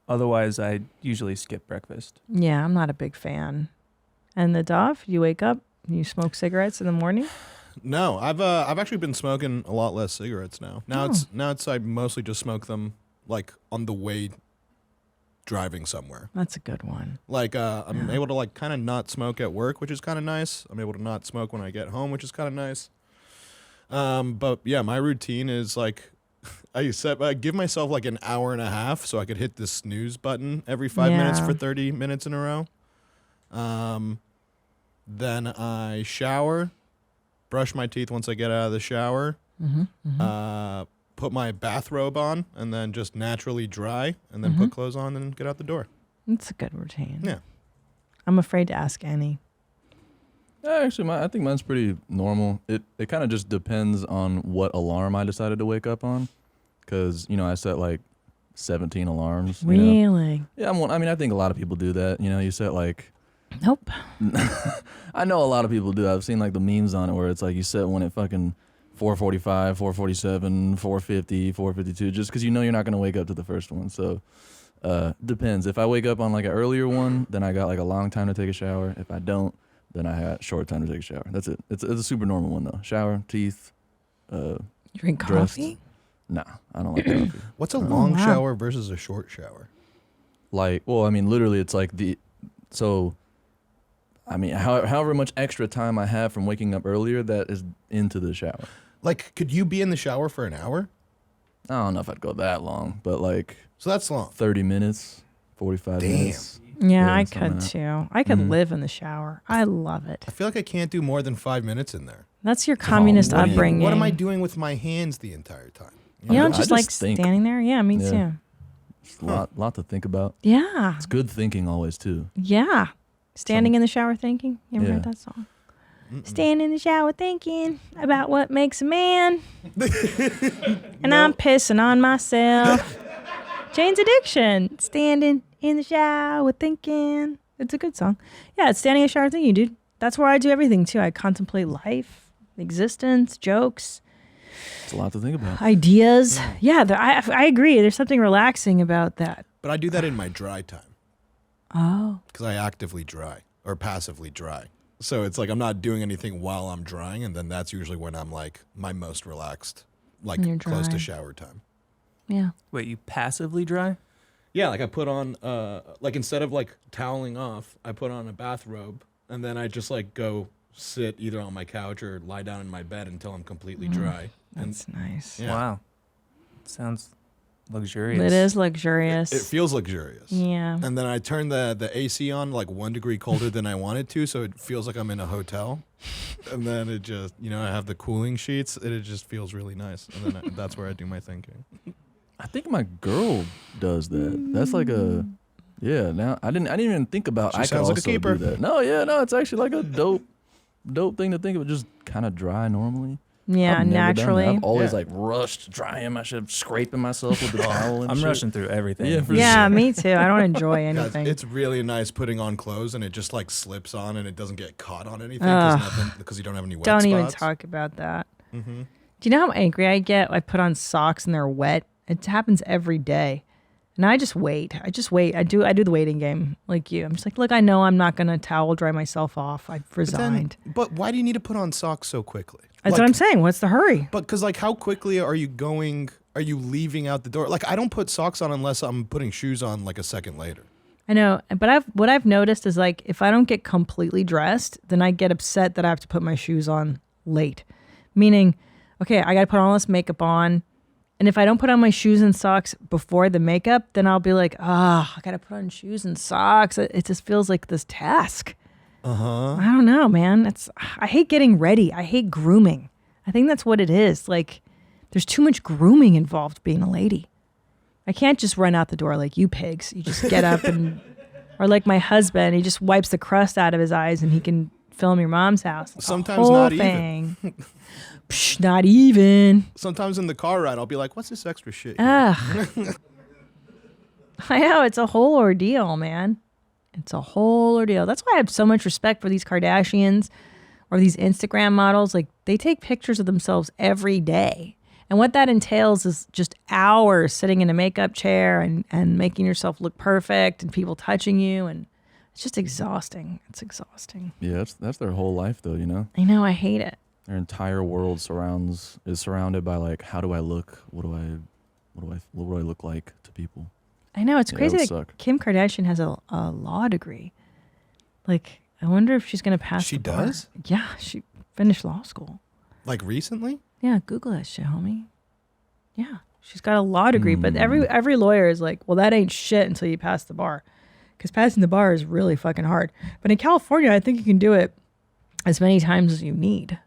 Otherwise, I usually skip breakfast. Yeah, I'm not a big fan. And the Dove, you wake up, you smoke cigarettes in the morning? No, I've actually been smoking a lot less cigarettes now. Now I mostly just smoke them like on the way driving somewhere. That's a good one. Like I'm able to like kind of not smoke at work, which is kind of nice. I'm able to not smoke when I get home, which is kind of nice. But yeah, my routine is like I give myself like an hour and a half so I could hit the snooze button every 5 minutes for 30 minutes in a row. Then I shower, brush my teeth once I get out of the shower, put my bathrobe on, and then just naturally dry, and then put clothes on and get out the door. That's a good routine. Yeah. I'm afraid to ask Annie. Actually, I think mine's pretty normal. It kind of just depends on what alarm I decided to wake up on, because I set like 17 alarms. Really? Yeah, I think a lot of people do that. You set like. Nope. I know a lot of people do. I've seen like the memes on it where it's like you set one at fucking 4:45, 4:47, 4:50, 4:52, just because you're not going to wake up to the first one. So depends. If I wake up on like an earlier one, then I got like a long time to take a shower. If I don't, then I got short time to take a shower. That's it. It's a super normal one though. Shower, teeth. Drink coffee? Nah, I don't like coffee. What's a long shower versus a short shower? Like, well, I mean, literally, it's like however much extra time I have from waking up earlier, that is into the shower. Like, could you be in the shower for an hour? I don't know if I'd go that long, but like. So that's long. 30 minutes, 45 minutes. Yeah, I could too. I could live in the shower. I love it. I feel like I can't do more than 5 minutes in there. That's your communist upbringing. What am I doing with my hands the entire time? You don't just like standing there? Yeah, me too. It's a lot to think about. Yeah. It's good thinking always too. Yeah. Standing in the shower thinking. You ever heard that song? Stand in the shower thinking about what makes a man. And I'm pissing on myself. Jane's Addiction. Standing in the shower thinking. It's a good song. Yeah, it's standing in the shower thinking, dude. That's where I do everything too. I contemplate life, existence, jokes. It's a lot to think about. Ideas. Yeah, I agree. There's something relaxing about that. But I do that in my dry time. Oh. Because I actively dry or passively dry. So it's like I'm not doing anything while I'm drying, and then that's usually when I'm like my most relaxed, like close to shower time. Yeah. Wait, you passively dry? Yeah, like I put on, like instead of like toweling off, I put on a bathrobe, and then I just like go sit either on my couch or lie down in my bed until I'm completely dry. That's nice. Yeah. Wow. Sounds luxurious. It is luxurious. It feels luxurious. Yeah. And then I turn the AC on like 1 degree colder than I wanted to, so it feels like I'm in a hotel. And then it just, I have the cooling sheets. It just feels really nice. And then that's where I do my thinking. I think my girl does that. That's like a, now I didn't even think about. She I sounds could like a also keeper. do that. No, it's actually like a dope thing to think of. Just kind of dry normally. Yeah, I've never done that. naturally. I've always like rushed drying my shit, scraping myself with the towel and I'm shit. rushing through everything. Yeah, for Yeah, sure. me too. I don't enjoy anything. It's really nice putting on clothes and it just like slips on and it doesn't get caught on anything because you don't have any wet spots. Don't even talk about that. Mm-hmm. Do you know how angry I get? I put on socks and they're wet. It happens every day. And I just wait. I do the waiting game like you. I'm just like, look, I know I'm not going to towel dry myself off. I've resigned. But why do you need to put on socks so quickly? That's what I'm saying. What's the hurry? But because like how quickly are you leaving out the door? Like I don't put socks on unless I'm putting shoes on like a second later. I know. But what I've noticed is like if I don't get completely dressed, then I get upset that I have to put my shoes on late. Meaning, okay, I got to put all this makeup on. And if I don't put on my shoes and socks before the makeup, then I'll be like, I got to put on shoes and socks. It just feels like this task. I don't know, man. I hate getting ready. I hate grooming. I think that's what it is. Like, there's too much grooming involved being a lady. I can't just run out the door like you pigs. You just get up or like my husband, he just wipes the crust out of his eyes and he can film your mom's house. It's Sometimes not even. Psh, not even. Sometimes in the car ride, I'll be like, what's this extra shit? I know. It's a whole ordeal, man. It's a whole ordeal. That's why I have so much respect for these Kardashians or these Instagram models. Like, they take pictures of themselves every day. And what that entails is just hours sitting in a makeup chair and making yourself look perfect and people touching you. And it's just exhausting. It's exhausting. Yeah, that's their whole life, though, I know. I hate it. Their entire world is surrounded by like, how do I look? What do I look like to people? I know, it's crazy that suck. Kim Kardashian has a law degree. Like, I wonder if she's going to pass She the bar. does? Yeah, she finished law school. Like recently? Yeah, Google that shit, homie. Yeah, she's got a law degree, but every lawyer is like, well, that ain't shit until you pass the bar. Because passing the bar is really fucking hard. But in California, I think you can do it as many times as you need.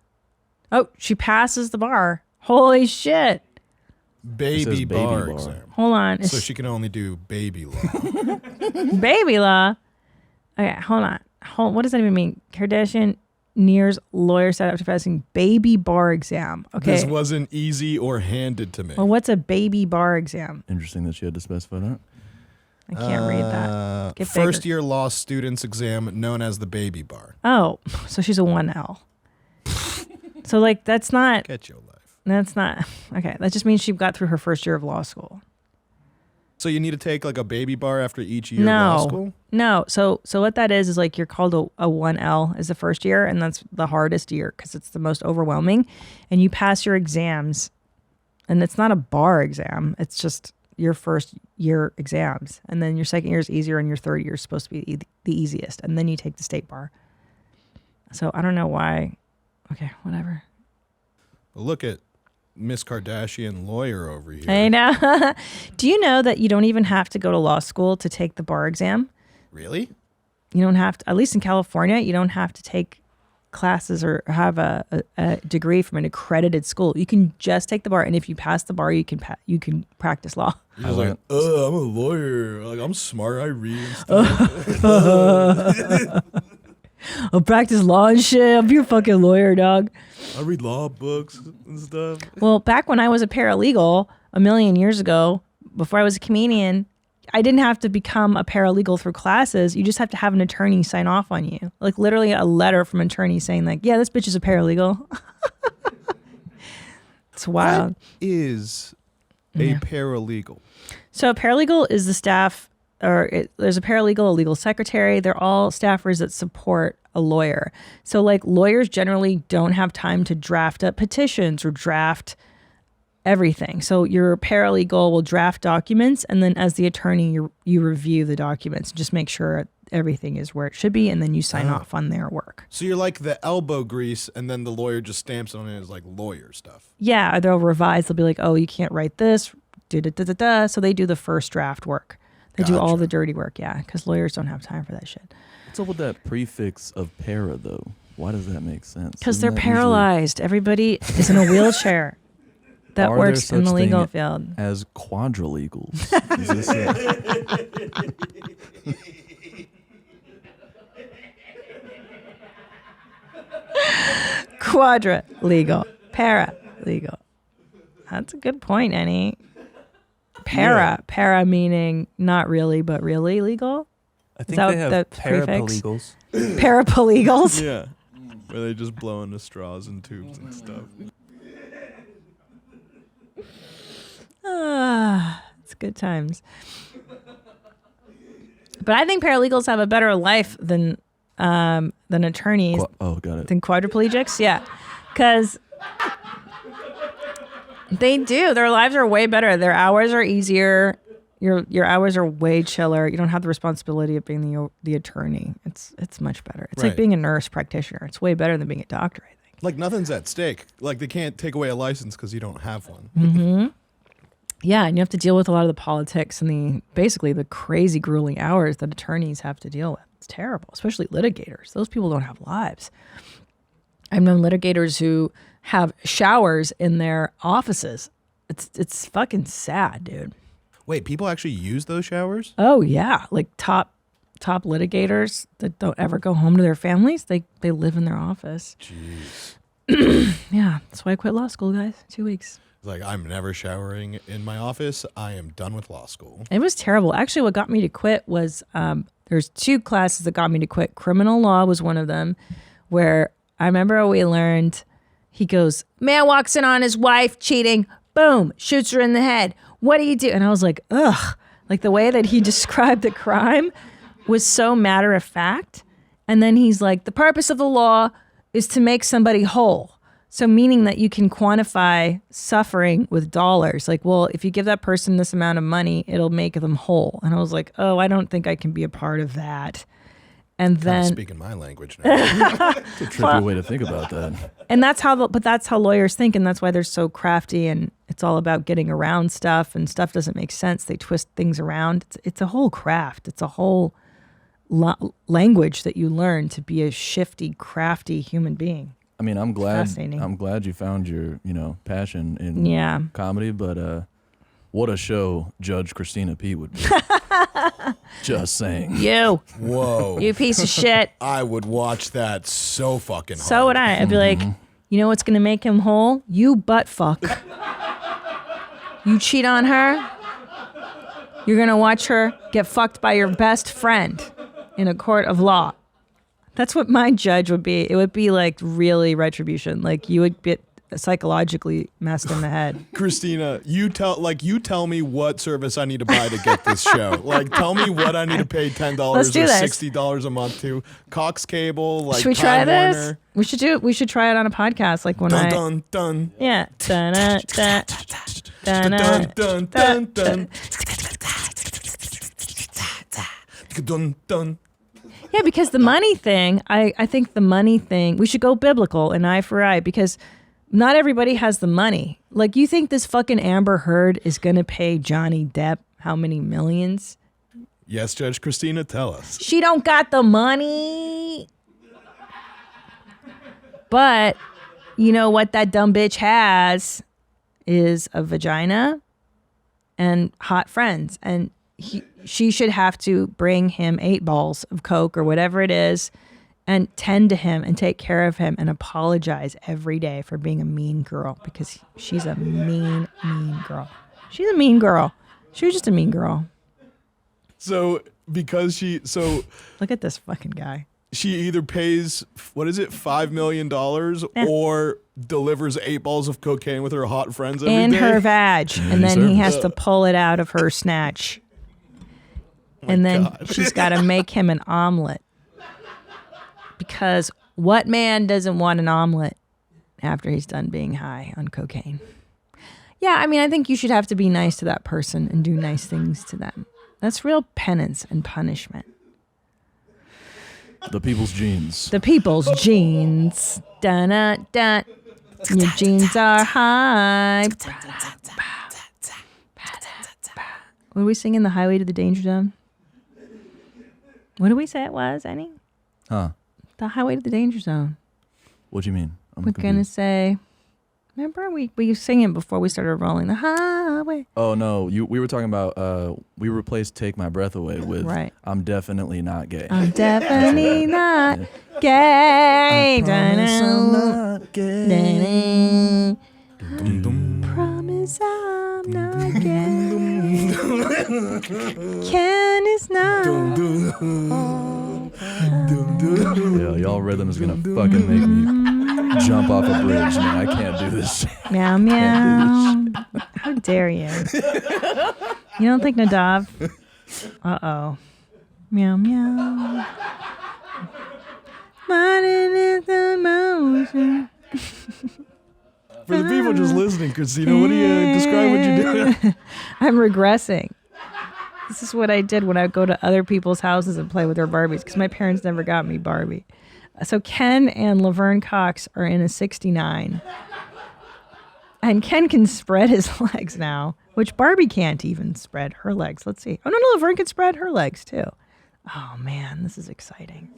Oh, she passes the bar. Holy shit. Baby bar exam. Hold on. So she can only do baby law. Baby law? Okay, hold on. What does that even mean? Kardashian nears lawyer set after passing baby bar exam. Okay. This wasn't easy or handed to me. Well, what's a baby bar exam? Interesting that she had to specify that. I can't read that. Get First bigger. year law students exam known as the baby bar. Oh, so she's a 1L. So, like, that's not... Get your life. That's not... Okay, that just means she got through her first year of law school. So you need to take, like, a baby bar after each year of law school? No. So what that is like you're called a 1L is the first year, and that's the hardest year because it's the most overwhelming. And you pass your exams, and it's not a bar exam. It's just your first year exams. And then your second year is easier, and your third year is supposed to be the easiest. And then you take the state bar. So I don't know why. Okay, whatever. Well, look at Miss Kardashian lawyer over here. I know. Do you know that you don't even have to go to law school to take the bar exam? Really? You don't have to, at least in California, you don't have to take classes or have a degree from an accredited school. You can just take the bar, and if you pass the bar, you can practice law. You're like, I'm a lawyer. Like, I'm smart. I read and stuff. I'll practice law and shit. I'll be a fucking lawyer, dog. I read law books and stuff. Well, back when I was a paralegal a million years ago, before I was a comedian, I didn't have to become a paralegal through classes. You just have to have an attorney sign off on you. Like literally a letter from an attorney saying like, yeah, this bitch is a paralegal. It's wild. What is a paralegal? So a paralegal is the staff, there's a paralegal, a legal secretary. They're all staffers that support a lawyer. So like lawyers generally don't have time to draft up petitions or draft everything. So your paralegal will draft documents, and then as the attorney, you review the documents, just make sure everything is where it should be, and then you sign off on their work. So you're like the elbow grease, and then the lawyer just stamps on it as like lawyer stuff. Yeah, they'll revise. They'll be like, oh, you can't write this. Da-da-da-da-da. So they do the first draft work. They do all the dirty work, yeah, because lawyers don't have time for that shit. What's up with that prefix of para, though? Why does that make sense? Because they're paralyzed. Everybody is in a wheelchair. That works in the legal field. As quadrilegals. Quadrilegal. Paralegal. That's a good point, Annie. Para meaning not really, but really legal? I think they have paralegals. Paralegals? Yeah. Where they just blow into straws and tubes and stuff. It's good times. But I think paralegals have a better life than attorneys. Got it. Than quadriplegics, yeah, because they do. Their lives are way better. Their hours are easier. Your hours are way chiller. You don't have the responsibility of being the attorney. It's much better. It's like being a nurse practitioner. It's way better than being a doctor, I think. Like nothing's at stake. Like they can't take away a license because you don't have one. Mm-hmm. Yeah, and you have to deal with a lot of the politics and basically the crazy, grueling hours that attorneys have to deal with. It's terrible, especially litigators. Those people don't have lives. I've known litigators who have showers in their offices. It's fucking sad, dude. Wait, people actually use those showers? Oh yeah, like top litigators that don't ever go home to their families. They live in their office. Jeez. Yeah, that's why I quit law school, guys. 2 weeks. Like, I'm never showering in my office. I am done with law school. It was terrible. Actually, what got me to quit was there's 2 classes that got me to quit. Criminal law was one of them, where I remember we learned, he goes, man walks in on his wife cheating, boom, shoots her in the head. What do you do? And I was like, ugh. Like the way that he described the crime was so matter of fact. And then he's like, the purpose of the law is to make somebody whole. So meaning that you can quantify suffering with dollars. Like, well, if you give that person this amount of money, it'll make them whole. And I was like, oh, I don't think I can be a part of that. And then speaking my language now. It's a tricky way to think about that. And that's how lawyers think, and that's why they're so crafty, and it's all about getting around stuff, and stuff doesn't make sense. They twist things around. It's a whole craft. It's a whole language that you learn to be a shifty, crafty human being. I mean, I'm glad you found your, passion in comedy, but what a show Judge Christina P would be. Just saying. You. Whoa. You piece of shit. I would watch that so fucking hard. So would I. I'd be like, you know what's going to make him whole? You butt fuck. You cheat on her, you're going to watch her get fucked by your best friend in a court of law. That's what my judge would be. It would be like really retribution. Like you would get psychologically messed in the head. Christina, you tell me what service I need to buy to get this show. Like tell me what I need to pay $10 or $60 a month to. Cox Cable, like should we Time try this? Warner. We should try it on a podcast, like when dun. Yeah. Dun, dun, dun, dun, dun, dun, dun. Dun, dun. Yeah, because the money thing, I think the money thing, we should go biblical, an eye for eye, because not everybody has the money. Like, you think this fucking Amber Heard is going to pay Johnny Depp how many millions? Yes, Judge Christina, tell us. She don't got the money. But you know what that dumb bitch has is a vagina and hot friends. And she should have to bring him 8 balls of Coke or whatever it is and tend to him and take care of him and apologize every day for being a mean girl, because she's a mean girl. She's a mean girl. She was just a mean girl. So look at this fucking guy. She either pays, $5 million or delivers 8 balls of cocaine with her hot friends every day. In her vag. And then he has to pull it out of her snatch. And then she's got to make him an omelet. Because what man doesn't want an omelet after he's done being high on cocaine? Yeah, I mean, I think you should have to be nice to that person and do nice things to them. That's real penance and punishment. The people's jeans. The people's jeans. Dun-dun-dun. Your jeans are high. What did we sing in The Highway to the Danger Zone? What did we say it was, Annie? Huh? The Highway to the Danger Zone. What do you mean? We're going to say... Remember, we sing it before we started rolling. The highway. Oh, no. We were talking about, we replaced Take My Breath Away with I'm Definitely Not Gay. I'm definitely not gay. I promise I'm not gay. Promise I'm not gay. Ken is not. Yeah, y'all rhythm is going to fucking make me jump off a bridge, man. I can't do this. Meow, meow. How dare you? You don't think Nadav? Uh-oh. Meow, meow. Running in the motion. For the people just listening, Christina, what do you describe what you do? I'm regressing. This is what I did when I would go to other people's houses and play with their Barbies, because my parents never got me Barbie. So Ken and Laverne Cox are in a 69. And Ken can spread his legs now, which Barbie can't even spread her legs. Let's see. Oh, no, Laverne can spread her legs, too. Oh, man, this is exciting.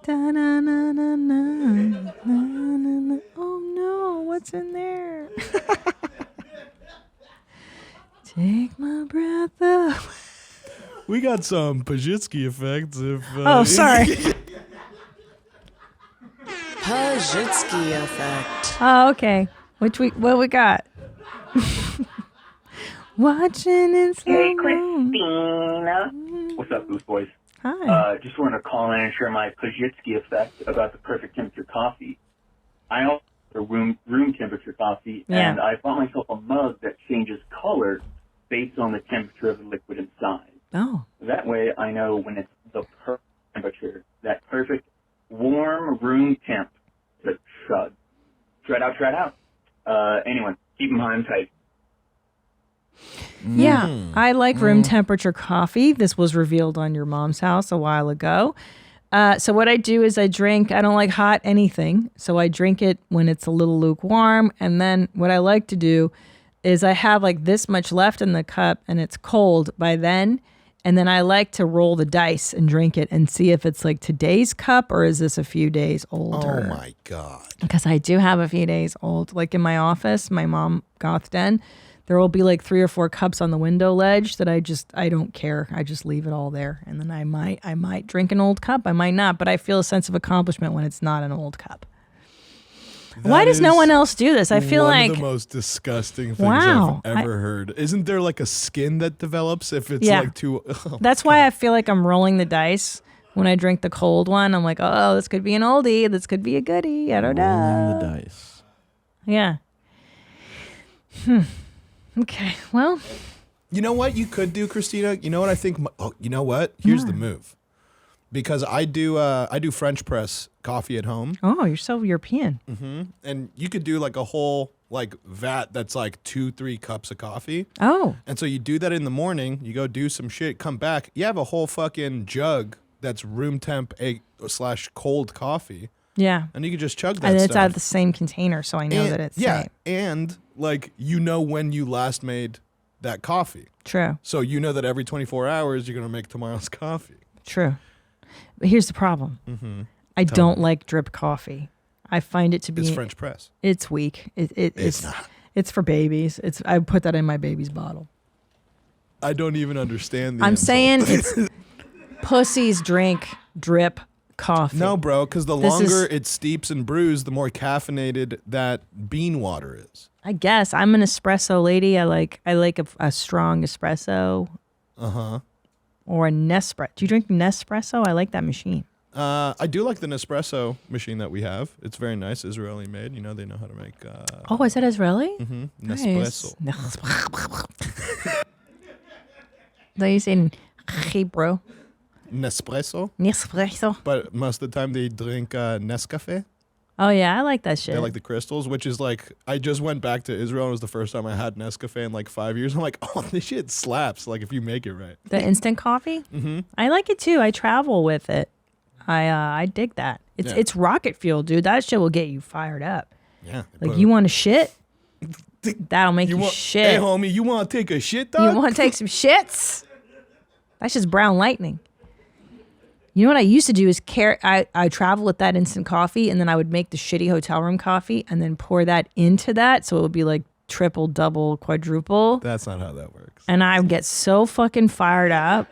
Da-na-na-na-na. Oh, no, what's in there? Take my breath away. We got some Pazsitzky Effects. Sorry. Pazsitzky Effect. Oh, okay. What we got? Watching in slow Hey, Christina. What's up, Boost Boys? Hi. Just wanted to call in and share my Pazsitzky effect about the perfect temperature coffee. I also have room temperature coffee, and I bought myself a mug that changes color based on the temperature of the liquid inside. Oh. That way I know when it's the perfect temperature, that perfect warm room temp, the chug. Tread out. Anyone, keep them high and tight. Yeah, I like room temperature coffee. This was revealed on Your Mom's House a while ago. So what I do is I don't like hot anything. So I drink it when it's a little lukewarm. And then what I like to do is I have like this much left in the cup and it's cold by then. And then I like to roll the dice and drink it and see if it's like today's cup or is this a few days older. Oh my God. Because I do have a few days old. Like in my office, my mom goth den, there will be like 3 or 4 cups on the window ledge that I don't care. I just leave it all there. And then I might drink an old cup. I might not, but I feel a sense of accomplishment when it's not an old cup. Why does no one else do this? I feel like one of the most disgusting things I've ever heard. Isn't there like a skin that develops if it's like too? Oh, that's why I feel like I'm rolling the dice when I drink the cold one. I'm like, oh, this could be an oldie. This could be a goodie. I don't know. Rolling the dice. Yeah. Okay. Well. You know what you could do, Christina? You know what I think? You know what? Here's the move. Because I do French press coffee at home. Oh, you're so European. Mm-hmm. And you could do like a whole like vat that's like 2-3 cups of coffee. Oh. And so you do that in the morning. You go do some shit. Come back. You have a whole fucking jug that's room temp / cold coffee. Yeah. And you can just chug that. And it's stuff. out of the same container, so I know that it's safe. And like you know when you last made that coffee. True. So you know that every 24 hours you're gonna make tomorrow's coffee. True. But here's the problem. Mm-hmm. I don't like drip coffee. I find it to be... It's French press. It's weak. It's not. It's for babies. I put that in my baby's bottle. I don't even understand the I'm insult. saying it's pussies drink drip coffee. No, bro, because the longer it steeps and brews, the more caffeinated that bean water is. I guess. I'm an espresso lady. I like a strong espresso. Uh-huh. Or a Nespresso. Do you drink Nespresso? I like that machine. I do like the Nespresso machine that we have. It's very nice, Israeli made. You know, they know how to make... oh, is that Israeli? Mm-hmm. Nice. Nespresso. They say in Hebrew. Nespresso? Nespresso. But most of the time they drink Nescafe. Oh, yeah, I like that shit. They like the crystals, which is like... I just went back to Israel. It was the first time I had Nescafe in like 5 years. I'm like, oh, this shit slaps, like if you make it right. The instant coffee? Mm-hmm. I like it too. I travel with it. I dig that. It's rocket fuel, dude. That shit will get you fired up. Yeah. Like you want to shit? That'll make you shit. Hey, homie, you want to take a shit, dog? You want to take some shits? That's just brown lightning. You know what I used to do is I travel with that instant coffee, and then I would make the shitty hotel room coffee and then pour that into that, so it would be like triple, double, quadruple. That's not how that works. And I would get so fucking fired up.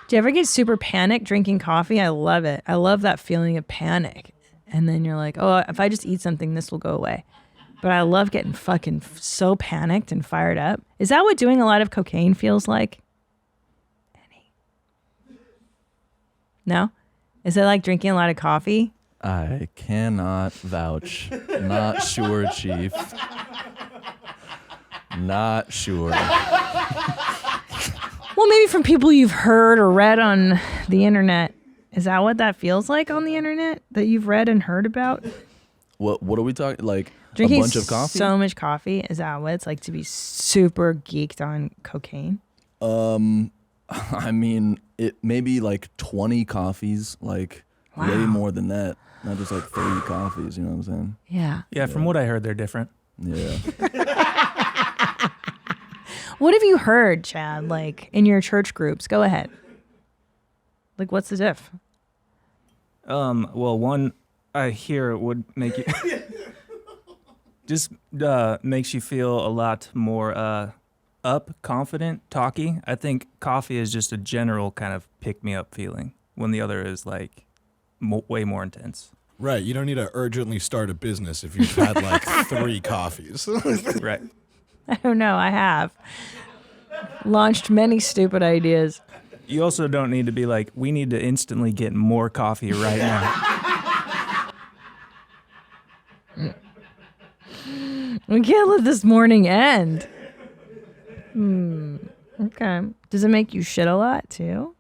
Do you ever get super panicked drinking coffee? I love it. I love that feeling of panic. And then you're like, oh, if I just eat something, this will go away. But I love getting fucking so panicked and fired up. Is that what doing a lot of cocaine feels like? No? Is it like drinking a lot of coffee? I cannot vouch. Not sure, Chief. Not sure. Well, maybe from people you've heard or read on the internet. Is that what that feels like on the internet that you've read and heard about? What are we talking? Like drinking a bunch of coffee? So much coffee. Is that what it's like to be super geeked on cocaine? I mean, it maybe like 20 coffees, like way more than that. Not just like 30 coffees, you know what I'm saying? Yeah. Yeah, from what I heard, they're different. Yeah. What have you heard, Chad, like in your church groups? Go ahead. Like, what's the diff? Well, one I hear would make you just makes you feel a lot more up, confident, talky. I think coffee is just a general kind of pick-me-up feeling when the other is like way more intense. Right. You don't need to urgently start a business if you've had like 3 coffees. Right. I don't know. I have launched many stupid ideas. You also don't need to be like, we need to instantly get more coffee right now. We can't let this morning end. Okay. Does it make you shit a lot too?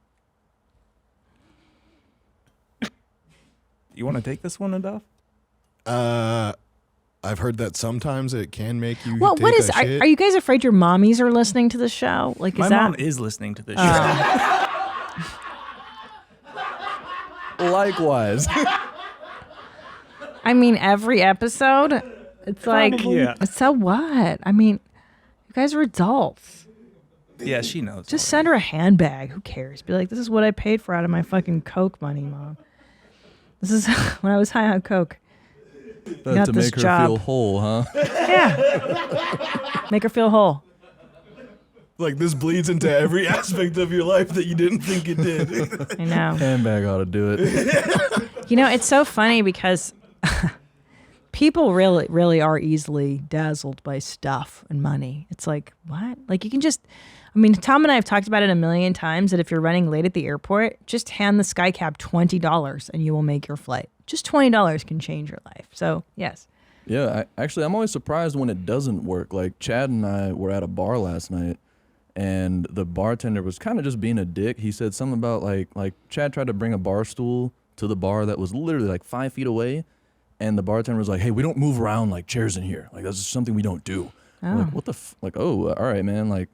You want to take this one, Adolf? I've heard that sometimes it can make you Well, take what is? a shit. Are you guys afraid your mommies are listening to the show? Like, My mom is listening to this show. Likewise. I mean, every episode, it's like, Yeah. so what? I mean, you guys are adults. Yeah, she knows. Just send her a handbag. Who cares? Be like, this is what I paid for out of my fucking Coke money, Mom. This is when I was high on Coke. Got to this make her job. feel whole, huh? Yeah. Make her feel whole. Like this bleeds into every aspect of your life that you didn't think it did. I know. Handbag ought to do it. You know, it's so funny because people really, really are easily dazzled by stuff and money. It's like, what? Like you can just, I mean, Tom and I have talked about it a million times that if you're running late at the airport, just hand the SkyCab $20 and you will make your flight. Just $20 can change your life. So, yes. Yeah, I'm always surprised when it doesn't work. Like Chad and I were at a bar last night, and the bartender was kind of just being a dick. He said something about like Chad tried to bring a bar stool to the bar that was literally like 5 feet away, and the bartender was like, "Hey, we don't move around like chairs in here. Like that's just something we don't do." Oh. Like what the like? Oh, all right, man. Like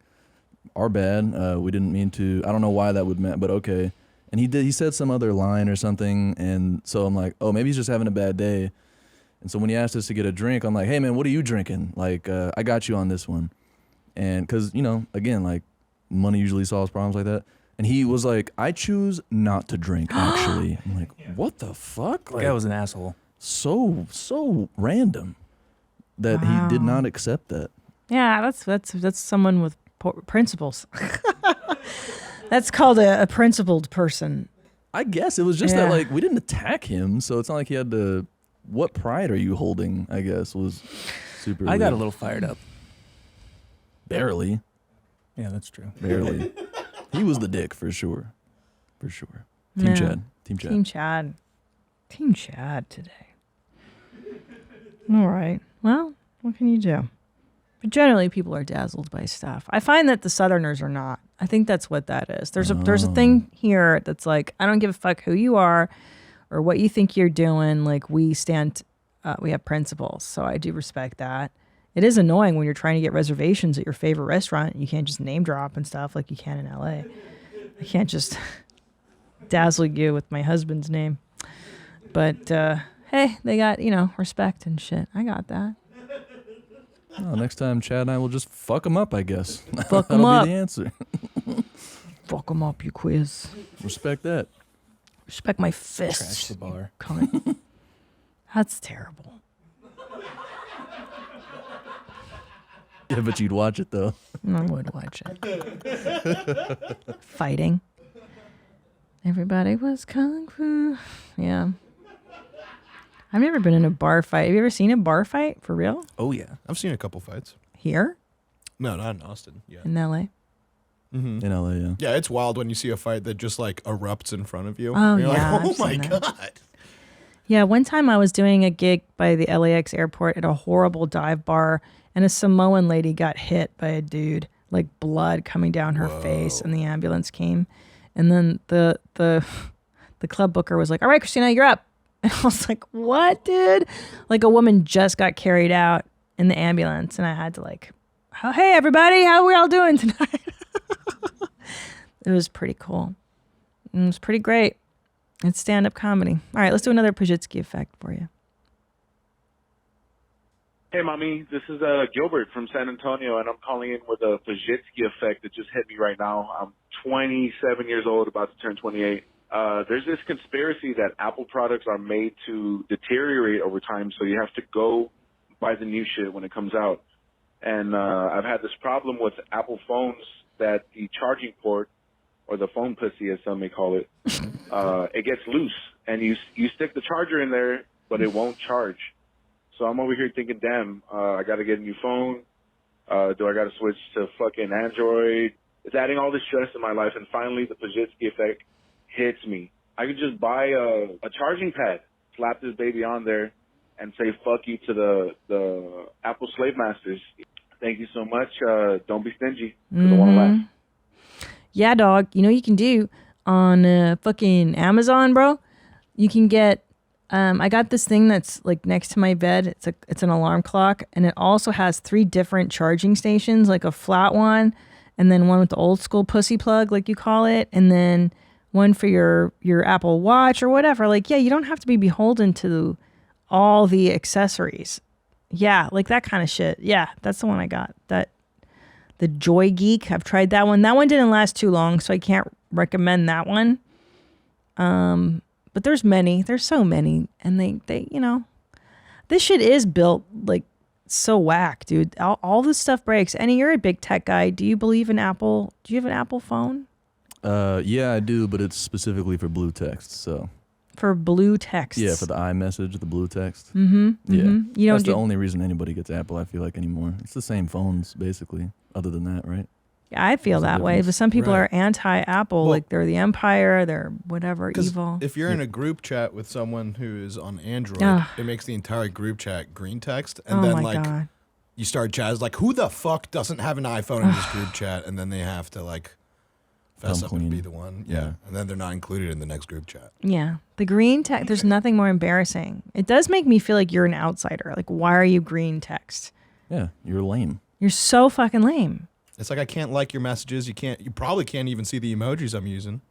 our bad. We didn't mean to. I don't know why that would mean, but okay. And he said some other line or something, and so I'm like, oh, maybe he's just having a bad day. And so when he asked us to get a drink, I'm like, hey man, what are you drinking? Like I got you on this one. And because, you know, again, like money usually solves problems like that. And he was like, I choose not to drink, actually. I'm like, what the fuck? Like, That guy was an asshole. So random that he did not accept that. Yeah, that's someone with principles. That's called a principled person. I guess it was just that, like, we didn't attack him, so it's not like he had to. What pride are you holding? I guess was super. I got weird. a little fired up. Barely. Yeah, that's true. Barely. He was the dick for sure. For sure. Yeah. Team Chad. Team Chad. Team Chad today. All right. Well, what can you do? But generally, people are dazzled by stuff. I find that the Southerners are not. I think that's what that is. There's a thing here that's like, I don't give a fuck who you are or what you think you're doing. Like we have principles. So I do respect that. It is annoying when you're trying to get reservations at your favorite restaurant. You can't just name drop and stuff like you can in LA. I can't just dazzle you with my husband's name. But hey, they got, respect and shit. I got that. Oh, next time, Chad and I will just fuck them up, I guess. Fuck them up. That'll be the answer. Fuck them up, you quiz. Respect that. Respect my fists. Trash the bar. Cunt. That's terrible. Yeah, but you'd watch it, though. I would watch it. Fighting. Everybody was kung fu. Yeah. I've never been in a bar fight. Have you ever seen a bar fight for real? Oh, yeah. I've seen a couple fights. Here? No, not in Austin. Yeah. In LA? In LA, yeah. Yeah, it's wild when you see a fight that just like erupts in front of you. Oh, You're yeah, like, oh I've my seen that. God. Yeah, one time I was doing a gig by the LAX airport at a horrible dive bar, and a Samoan lady got hit by a dude, like blood coming down her face, and the ambulance came. And then the club booker was like, all right, Christina, you're up. And I was like, what, dude? Like a woman just got carried out in the ambulance, and I had to like, oh, hey, everybody, how are we all doing tonight? It was pretty cool. It was pretty great. It's stand-up comedy. All right, let's do another Pazsitzky effect for you. Hey, Mommy. This is Gilbert from San Antonio, and I'm calling in with a Pazsitzky effect that just hit me right now. I'm 27 years old, about to turn 28. There's this conspiracy that Apple products are made to deteriorate over time, so you have to go buy the new shit when it comes out. And I've had this problem with Apple phones that the charging port, or the phone pussy as some may call it, it gets loose, and you stick the charger in there, but it won't charge. So I'm over here thinking, damn, I got to get a new phone. Do I got to switch to fucking Android? It's adding all this stress in my life, and finally the Pazsitzky effect hits me. I could just buy a charging pad, slap this baby on there, and say fuck you to the Apple slave masters. Thank you so much. Don't be stingy, because I want to laugh. Yeah, dog. You know what you can do on fucking Amazon, bro? You can get I got this thing that's like next to my bed. It's an alarm clock, and it also has 3 different charging stations, like a flat one, and then one with the old school pussy plug, like you call it, and then one for your Apple Watch or whatever. Like, yeah, you don't have to be beholden to all the accessories. Yeah, like that kind of shit. Yeah, that's the one I got. The Joy Geek. I've tried that one. That one didn't last too long, so I can't recommend that one. But there's many. There's so many, and they this shit is built like so whack, dude. All this stuff breaks. And you're a big tech guy. Do you believe in Apple? Do you have an Apple phone? Yeah, I do, but it's specifically for blue text. So for blue text. Yeah, for the iMessage, the blue text. Mm-hmm. Yeah, You that's the only reason anybody gets Apple. I feel like anymore. It's the same phones basically. Other than that, right? Yeah, I feel that way, but some people are anti-Apple, Well, like they're the Empire, they're whatever 'Cause evil. if you're in a group chat with someone who is on Android, Ugh. it makes the entire group chat green text, and Oh then my like God. you start chat like, who the fuck doesn't have an iPhone in this group chat? And then they have to like fess up and be the one, yeah. And then they're not included in the next group chat. Yeah, the green text. There's nothing more embarrassing. It does make me feel like you're an outsider. Like, why are you green text? Yeah, you're lame. You're so fucking lame. It's like I can't like your messages. You probably can't even see the emojis I'm using.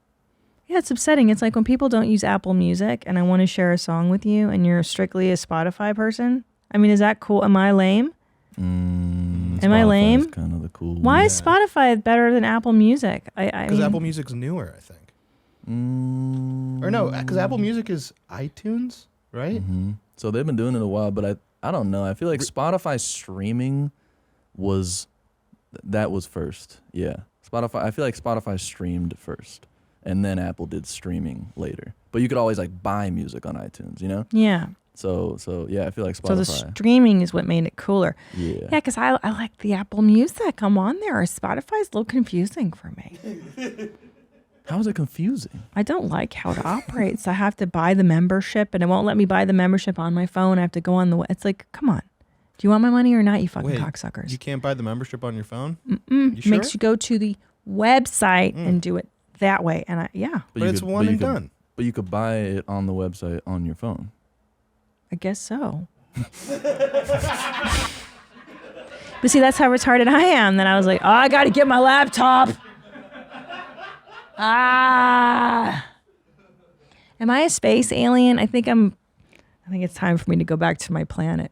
Yeah, it's upsetting. It's like when people don't use Apple Music and I want to share a song with you and you're strictly a Spotify person. I mean, is that cool? Am I lame? Am I lame? Kind of the cool. Why is Spotify better than Apple Music? Because Apple Music's newer, I think. Or no, because Apple Music is iTunes, right? Mm-hmm. So they've been doing it a while, but I don't know. I feel like Spotify streaming was first. Yeah, Spotify. I feel like Spotify streamed first, and then Apple did streaming later. But you could always like buy music on iTunes, you know? Yeah. So yeah, I feel like Spotify. So the streaming is what made it cooler. Yeah. Yeah, because I like the Apple Music. I'm on there. Spotify's a little confusing for me. How is it confusing? I don't like how it operates. I have to buy the membership, and it won't let me buy the membership on my phone. I have to go on the. It's like, come on. Do you want my money or not, you fucking Wait, cocksuckers? You can't buy the membership on your phone? Mm-mm. You sure? Makes you go to the website and do it that way. And But it's one and done. But you could buy it on the website on your phone. I guess so. But see, that's how retarded I am. Then I was like, oh, I got to get my laptop. Am I a space alien? I think it's time for me to go back to my planet.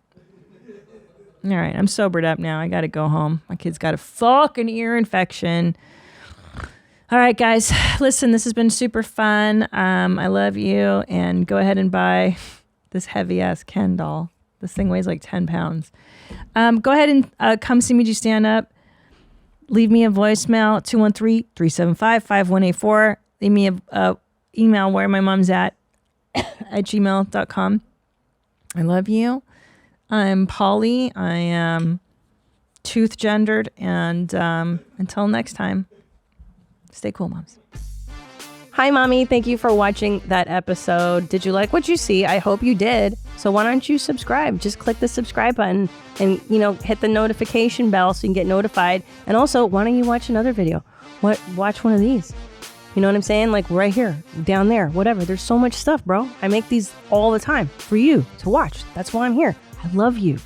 All right, I'm sobered up now. I got to go home. My kid's got a fucking ear infection. All right, guys, listen, this has been super fun. I love you, and go ahead and buy this heavy-ass Ken doll. This thing weighs like 10 pounds. Go ahead and come see me do stand-up. Leave me a voicemail, 213-375-5184. Leave me a email, WhereMyMomsAt at gmail.com. I love you. I'm Polly. I am tooth-gendered. And until next time, stay cool, moms. Hi, Mommy. Thank you for watching that episode. Did you like what you see? I hope you did. So why don't you subscribe? Just click the subscribe button and, hit the notification bell so you can get notified. And also, why don't you watch another video? Watch one of these. You know what I'm saying? Like right here, down there, whatever. There's so much stuff, bro. I make these all the time for you to watch. That's why I'm here. I love you.